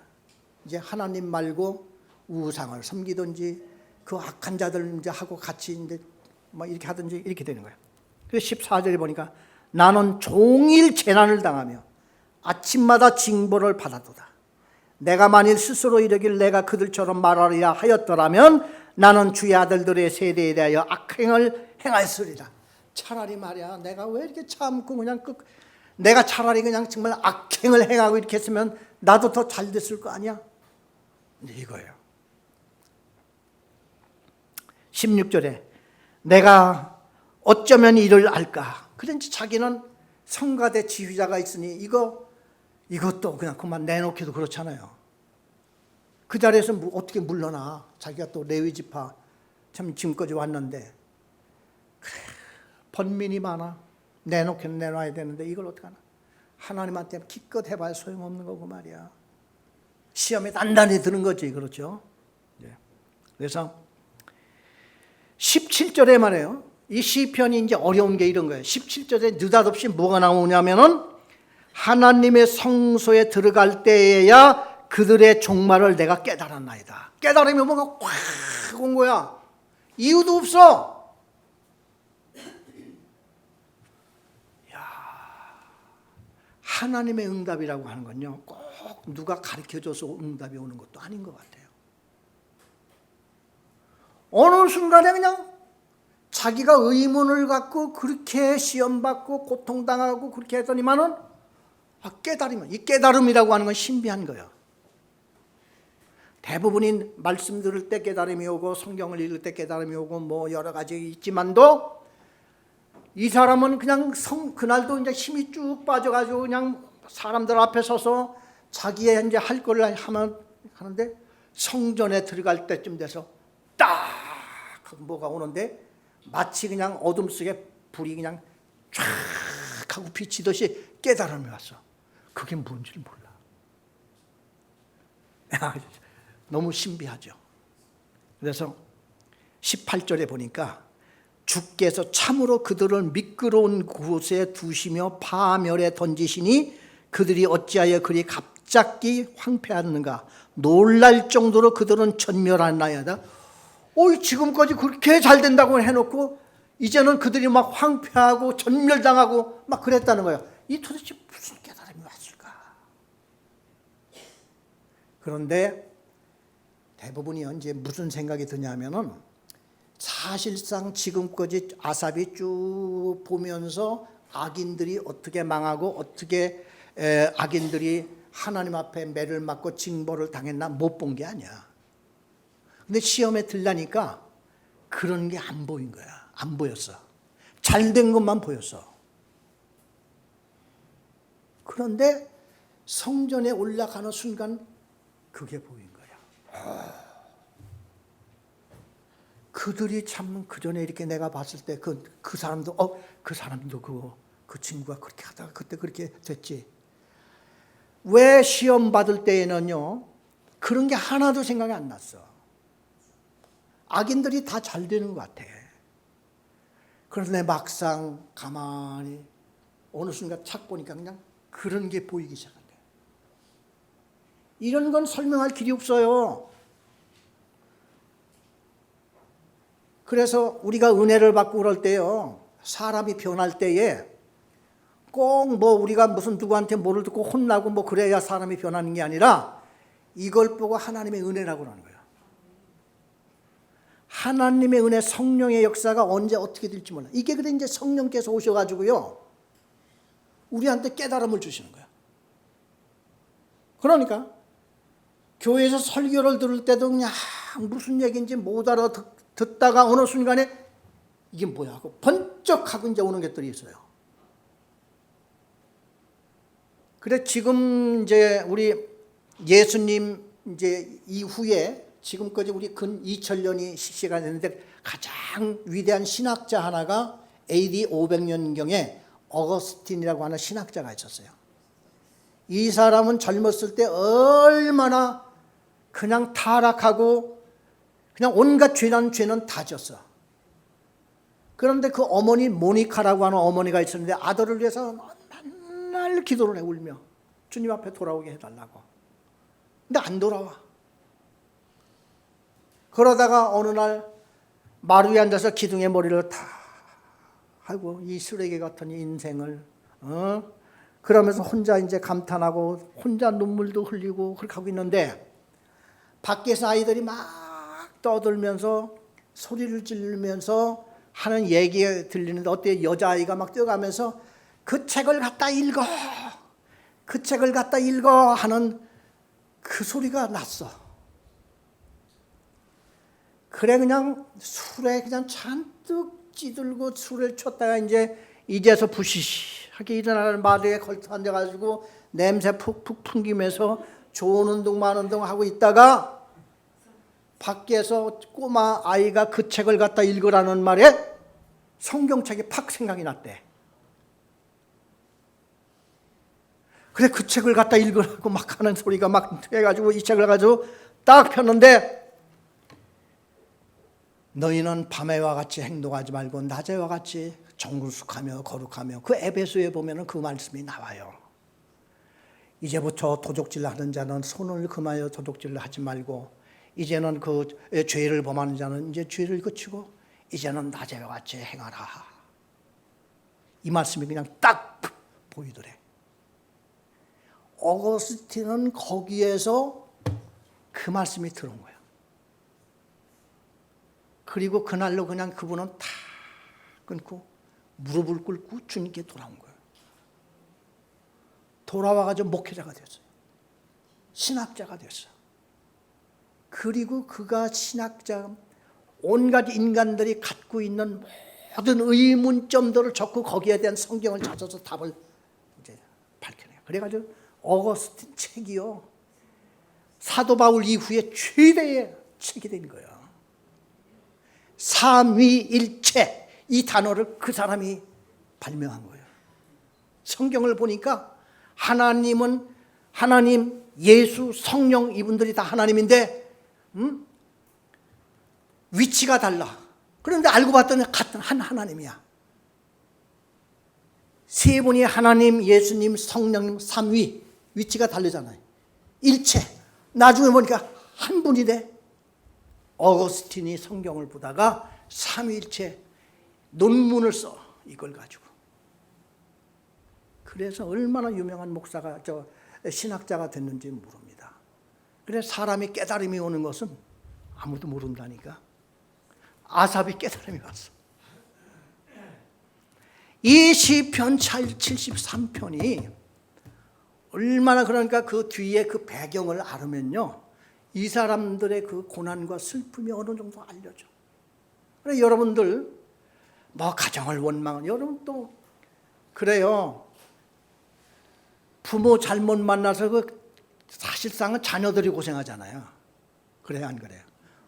이제 하나님 말고 우상을 섬기든지 그 악한 자들 이제 하고 같이 이제 뭐 이렇게 하든지 이렇게 되는 거예요. 그래서 14절에 보니까 나는 종일 재난을 당하며 아침마다 징벌을 받았도다. 내가 만일 스스로 이르길 내가 그들처럼 말하리라 하였더라면 나는 주의 아들들의 세대에 대하여 악행을 행하였으리라. 차라리 말이야 내가 왜 이렇게 참고 그냥 내가 차라리 그냥 정말 악행을 행하고 이렇게 했으면 나도 더 잘 됐을 거 아니야. 이거예요. 16절에 내가 어쩌면 이를 알까. 그런지 자기는 성가대 지휘자가 있으니 이것도 그냥 그만 내놓기도 그렇잖아요. 그 자리에서 어떻게 물러나. 자기가 또 레위 지파 참 지금까지 왔는데 그래 번민이 많아. 내놓기는 내놔야 되는데 이걸 어떡하나. 하나님한테 기껏 해봐야 소용없는 거고 말이야. 시험에 단단히 드는 거지. 그렇죠. 그래서 17절에 말해요. 이 시편이 이제 어려운 게 이런 거예요. 17절에 느닷없이 뭐가 나오냐면은 하나님의 성소에 들어갈 때에야 그들의 종말을 내가 깨달았나이다. 깨달으면 뭐가 확 온 거야. 이유도 없어. 야, 하나님의 응답이라고 하는 건요, 꼭 누가 가르쳐줘서 응답이 오는 것도 아닌 것 같아요. 어느 순간에 그냥 자기가 의문을 갖고 그렇게 시험받고 고통당하고 그렇게 했더니만은 깨달으면, 이 깨달음이라고 하는 건 신비한 거예요. 대부분인 말씀 들을 때 깨달음이 오고 성경을 읽을 때 깨달음이 오고 뭐 여러 가지 있지만도 이 사람은 그냥 그날도 이제 힘이 쭉 빠져가지고 그냥 사람들 앞에 서서 자기의 이제 할 거를 하는데 성전에 들어갈 때쯤 돼서 딱 하고 뭐가 오는데 마치 그냥 어둠 속에 불이 그냥 쫙 하고 비치듯이 깨달음이 왔어. 그게 뭔지를 몰라. 너무 신비하죠. 그래서 18절에 보니까 주께서 참으로 그들을 미끄러운 곳에 두시며 파멸에 던지시니 그들이 어찌하여 그리 갑자기 황폐하는가. 놀랄 정도로 그들은 전멸하나이다. 지금까지 그렇게 잘 된다고 해놓고 이제는 그들이 막 황폐하고 전멸당하고 막 그랬다는 거예요. 이 도대체 무슨 깨달음이 왔을까? 그런데 대부분이 이제 무슨 생각이 드냐면은 사실상 지금까지 아삽이 쭉 보면서 악인들이 어떻게 망하고 어떻게 악인들이 하나님 앞에 매를 맞고 징벌을 당했나 못 본 게 아니야. 근데 시험에 들라니까 그런 게 안 보인 거야. 안 보였어. 잘된 것만 보였어. 그런데 성전에 올라가는 순간 그게 보인 거야. 그들이 참 그 전에 이렇게 내가 봤을 때 그 사람도 그 사람도 그 친구가 그렇게 하다가 그때 그렇게 됐지. 왜 시험 받을 때에는요 그런 게 하나도 생각이 안 났어. 악인들이 다 잘 되는 것 같아. 그런데 막상 가만히 어느 순간 착 보니까 그냥 그런 게 보이기 시작한 거야. 이런 건 설명할 길이 없어요. 그래서 우리가 은혜를 받고 그럴 때요, 사람이 변할 때에 꼭 뭐 우리가 무슨 누구한테 뭐를 듣고 혼나고 뭐 그래야 사람이 변하는 게 아니라 이걸 보고 하나님의 은혜라고 하는 거예요. 하나님의 은혜, 성령의 역사가 언제 어떻게 될지 몰라. 이게 그래 이제 성령께서 오셔가지고요 우리한테 깨달음을 주시는 거야. 그러니까 교회에서 설교를 들을 때도 그냥 무슨 얘기인지 못 알아듣다가 어느 순간에 이게 뭐야 하고 번쩍하고 이제 오는 것들이 있어요. 그래 지금 이제 우리 예수님 이제 이후에 지금까지 우리 근 2000년이 시간 됐는데 가장 위대한 신학자 하나가 AD 500년경에 어거스틴이라고 하는 신학자가 있었어요. 이 사람은 젊었을 때 얼마나 그냥 타락하고 그냥 온갖 죄는 다 졌어. 그런데 그 어머니 모니카라고 하는 어머니가 있었는데 아들을 위해서 맨날 기도를 해 울며 주님 앞에 돌아오게 해달라고. 근데 안 돌아와. 그러다가 어느 날 마루에 앉아서 기둥에 머리를 다 하고 이 쓰레기 같은 인생을 그러면서 혼자 이제 감탄하고 혼자 눈물도 흘리고 그렇게 하고 있는데 밖에서 아이들이 막 떠들면서 소리를 지르면서 하는 얘기가 들리는데 어때 여자아이가 막 뛰어가면서 그 책을 갖다 읽어 그 책을 갖다 읽어 하는 그 소리가 났어. 그래 그냥 술에 그냥 잔뜩 찌들고 술을 쳤다가 이제서 부시시하게 일어나는 마루에 걸터 앉아가지고 냄새 푹푹 풍기면서 좋은 운동 만 운동 하고 있다가 밖에서 꼬마 아이가 그 책을 갖다 읽으라는 말에 성경책이 팍 생각이 났대. 그래 그 책을 갖다 읽으라고 막 하는 소리가 막 해가지고 이 책을 가지고 딱 폈는데 너희는 밤에와 같이 행동하지 말고 낮에와 같이 정숙하며 거룩하며 그 에베소에 보면 그 말씀이 나와요. 이제부터 도적질 하는 자는 손을 금하여 도적질을 하지 말고 이제는 그 죄를 범하는 자는 이제 죄를 그치고 이제는 낮에와 같이 행하라. 이 말씀이 그냥 딱 보이더래. 어거스틴은 거기에서 그 말씀이 들어온 거야. 그리고 그날로 그냥 그분은 다 끊고 무릎을 꿇고 주님께 돌아온 거예요. 돌아와가지고 목회자가 됐어요. 신학자가 됐어요. 그리고 그가 신학자, 온갖 인간들이 갖고 있는 모든 의문점들을 적고 거기에 대한 성경을 찾아서 답을 이제 밝혀내요. 그래가지고 어거스틴 책이요, 사도 바울 이후에 최대의 책이 된 거예요. 삼위일체, 이 단어를 그 사람이 발명한 거예요. 성경을 보니까 하나님은 하나님, 예수, 성령, 이분들이 다 하나님인데 위치가 달라. 그런데 알고 봤더니 같은 한 하나님이야. 세 분이 하나님, 예수님, 성령님, 삼위, 위치가 다르잖아요. 일체. 나중에 보니까 한 분이 돼. 어거스틴이 성경을 보다가 삼위일체 논문을 써, 이걸 가지고. 그래서 얼마나 유명한 목사가, 신학자가 됐는지 모릅니다. 그래서 사람이 깨달음이 오는 것은 아무도 모른다니까. 아삽이 깨달음이 왔어. 이 시편 73편이 얼마나, 그러니까 그 뒤에 그 배경을 알으면요, 이 사람들의 그 고난과 슬픔이 어느 정도 알려져. 그래, 여러분들 뭐 가정을 원망한, 여러분 또 그래요. 부모 잘못 만나서 그 사실상은 자녀들이 고생하잖아요. 그래요, 안 그래요?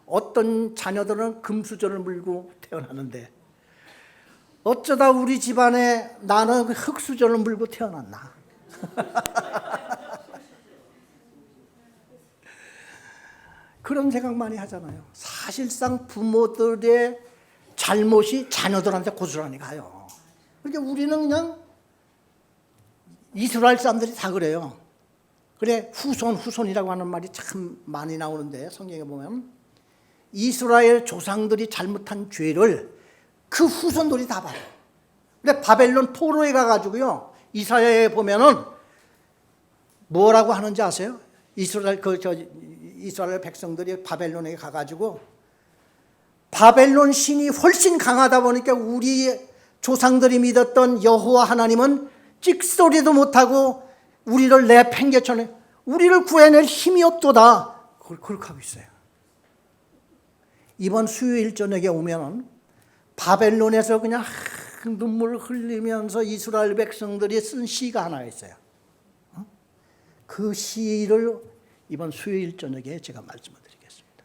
어떤 자녀들은 금수저를 물고 태어나는데 어쩌다 우리 집안에 나는 그 흙수저를 물고 태어났나. 그런 생각 많이 하잖아요. 사실상 부모들의 잘못이 자녀들한테 고스란히 가요. 그러니까 우리는 그냥, 이스라엘 사람들이 다 그래요. 그래, 후손이라고 하는 말이 참 많이 나오는데, 성경에 보면 이스라엘 조상들이 잘못한 죄를 그 후손들이 다 봐요. 근데 바벨론 포로에 가가지고요, 이사야에 보면은 뭐라고 하는지 아세요? 이스라엘 백성들이 바벨론에 가가지고, 바벨론 신이 훨씬 강하다 보니까 우리 조상들이 믿었던 여호와 하나님은 찍소리도 못하고 우리를 내팽개쳐내, 우리를 구해낼 힘이 없도다. 그렇게 하고 있어요. 이번 수요일 저녁에 오면 바벨론에서 그냥 눈물을 흘리면서 이스라엘 백성들이 쓴 시가 하나 있어요. 그 시를 이번 수요일 저녁에 제가 말씀을 드리겠습니다.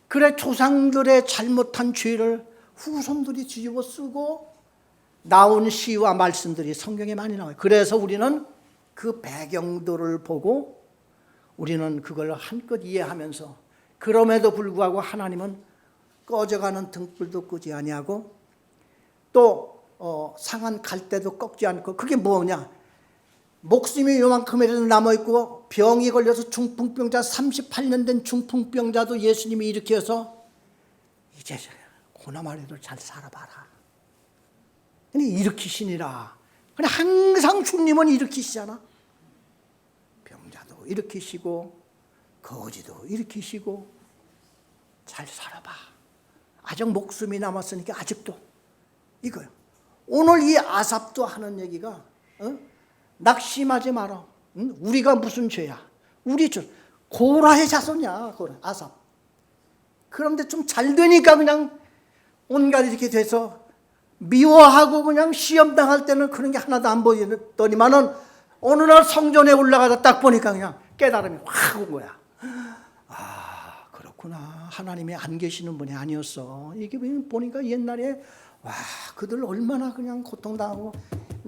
그래, 조상들의 잘못한 죄를 후손들이 뒤집어 쓰고 나온 시와 말씀들이 성경에 많이 나와요. 그래서 우리는 그 배경들을 보고 우리는 그걸 한껏 이해하면서, 그럼에도 불구하고 하나님은 꺼져가는 등불도 끄지 아니하고 또 상한 갈대도 꺾지 않고, 그게 뭐냐, 목숨이 요만큼이라도 남아있고 병이 걸려서 중풍병자, 38년 된 중풍병자도 예수님이 일으켜서 이제 고나마리도 잘 살아봐라, 근데 일으키시니라. 근데 항상 주님은 일으키시잖아. 병자도 일으키시고 거지도 일으키시고, 잘 살아봐. 아직 목숨이 남았으니까 아직도 이거요. 오늘 이 아삽도 하는 얘기가, 낙심하지 마라. 우리가 무슨 죄야? 우리 고라의 자손이야, 고라, 아삽. 그런데 좀 잘 되니까 그냥 온갖 이렇게 돼서 미워하고, 그냥 시험 당할 때는 그런 게 하나도 안 보이더니만은 어느 날 성전에 올라가서 딱 보니까 그냥 깨달음이 확 온 거야. 아, 그렇구나. 하나님이 안 계시는 분이 아니었어. 이게 보니까 옛날에, 와, 그들 얼마나 그냥 고통당하고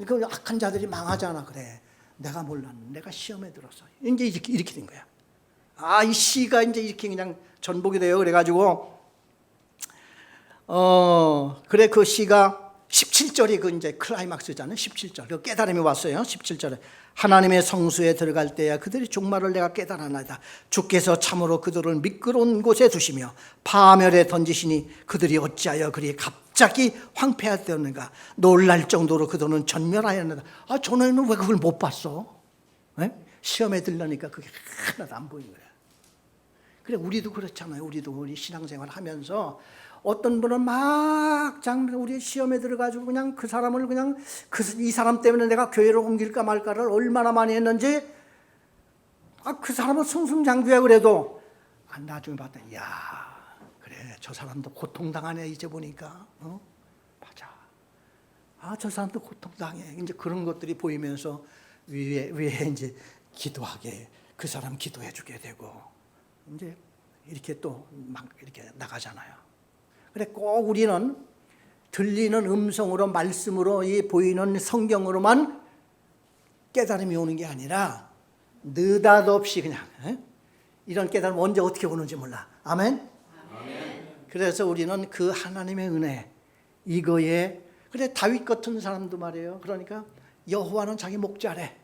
그 악한 자들이 망하잖아. 그래, 내가 몰랐는데 내가 시험에 들었어. 이제 이렇게 된 거야. 아, 이 시가 이제 이렇게 그냥 전복이 돼요. 그래가지고 그래, 그 시가 17절이 그 이제 클라이막스잖아요. 17절. 그 깨달음이 왔어요. 17절에 하나님의 성수에 들어갈 때야 그들이 종말을 내가 깨달아나이다. 주께서 참으로 그들을 미끄러운 곳에 두시며 파멸에 던지시니 그들이 어찌하여 그리 갑자기 황폐하였는가. 놀랄 정도로 그들은 전멸하였는다. 아, 전에는 왜 그걸 못 봤어? 네? 시험에 들려니까 그게 하나도 안 보이는 거야. 그래, 우리도 그렇잖아요. 우리 신앙생활 하면서 어떤 분은 우리 시험에 들어가지고 그냥 그 사람을 그냥 이 사람 때문에 내가 교회를 옮길까 말까를 얼마나 많이 했는지, 그 사람은 승승장구야. 그래도 나중에 봤더니, 야, 그래, 저 사람도 고통당하네. 이제 보니까 맞아. 저 사람도 고통당해. 이제 그런 것들이 보이면서 위에 이제 기도하게 그 사람 기도해 주게 되고 이제 이렇게 또 막 이렇게 나가잖아요. 그래 꼭 우리는 들리는 음성으로 말씀으로 이 보이는 성경으로만 깨달음이 오는 게 아니라 느닷없이 그냥 이런 깨달음 언제 어떻게 오는지 몰라. 아멘? 그래서 우리는 그 하나님의 은혜 이거에 그래 다윗 같은 사람도 말이에요. 그러니까 여호와는 자기 목자래.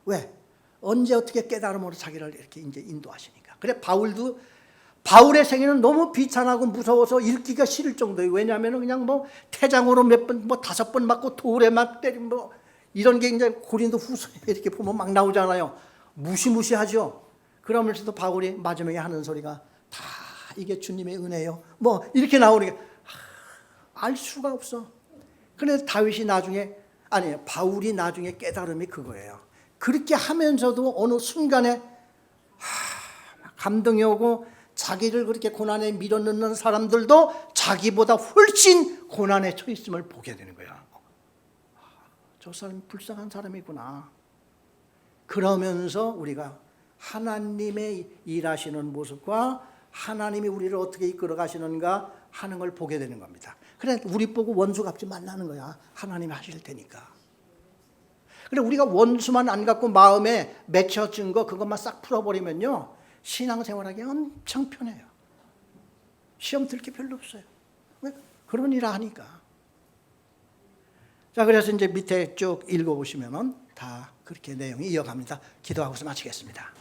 왜? 언제 어떻게 깨달음으로 자기를 이렇게 이제 인도하시니까. 그래 바울의 생애는 너무 비참하고 무서워서 읽기가 싫을 정도예요. 왜냐하면 그냥 뭐 태장으로 몇 번 뭐 5번 맞고 돌에 막 때린 뭐 이런 게 이제 고린도후서에 이렇게 보면 막 나오잖아요. 무시무시하죠. 그러면서도 바울이 마지막에 하는 소리가 다 이게 주님의 은혜요. 뭐 이렇게 나오니까 알 수가 없어. 그래서 바울이 나중에 깨달음이 그거예요. 그렇게 하면서도 어느 순간에 감동이 오고 자기를 그렇게 고난에 밀어넣는 사람들도 자기보다 훨씬 고난에 처했음을 보게 되는 거야. 저 사람이 불쌍한 사람이구나. 그러면서 우리가 하나님의 일하시는 모습과 하나님이 우리를 어떻게 이끌어 가시는가 하는 걸 보게 되는 겁니다. 그래 우리 보고 원수 갚지 말라는 거야. 하나님이 하실 테니까. 그래 우리가 원수만 안 갖고 마음에 맺혀진 거 그것만 싹 풀어버리면요 신앙생활하기 엄청 편해요. 시험 들 게 별로 없어요. 왜? 그런 일을 하니까. 자 그래서 이제 밑에 쭉 읽어보시면은 다 그렇게 내용이 이어갑니다. 기도하고서 마치겠습니다.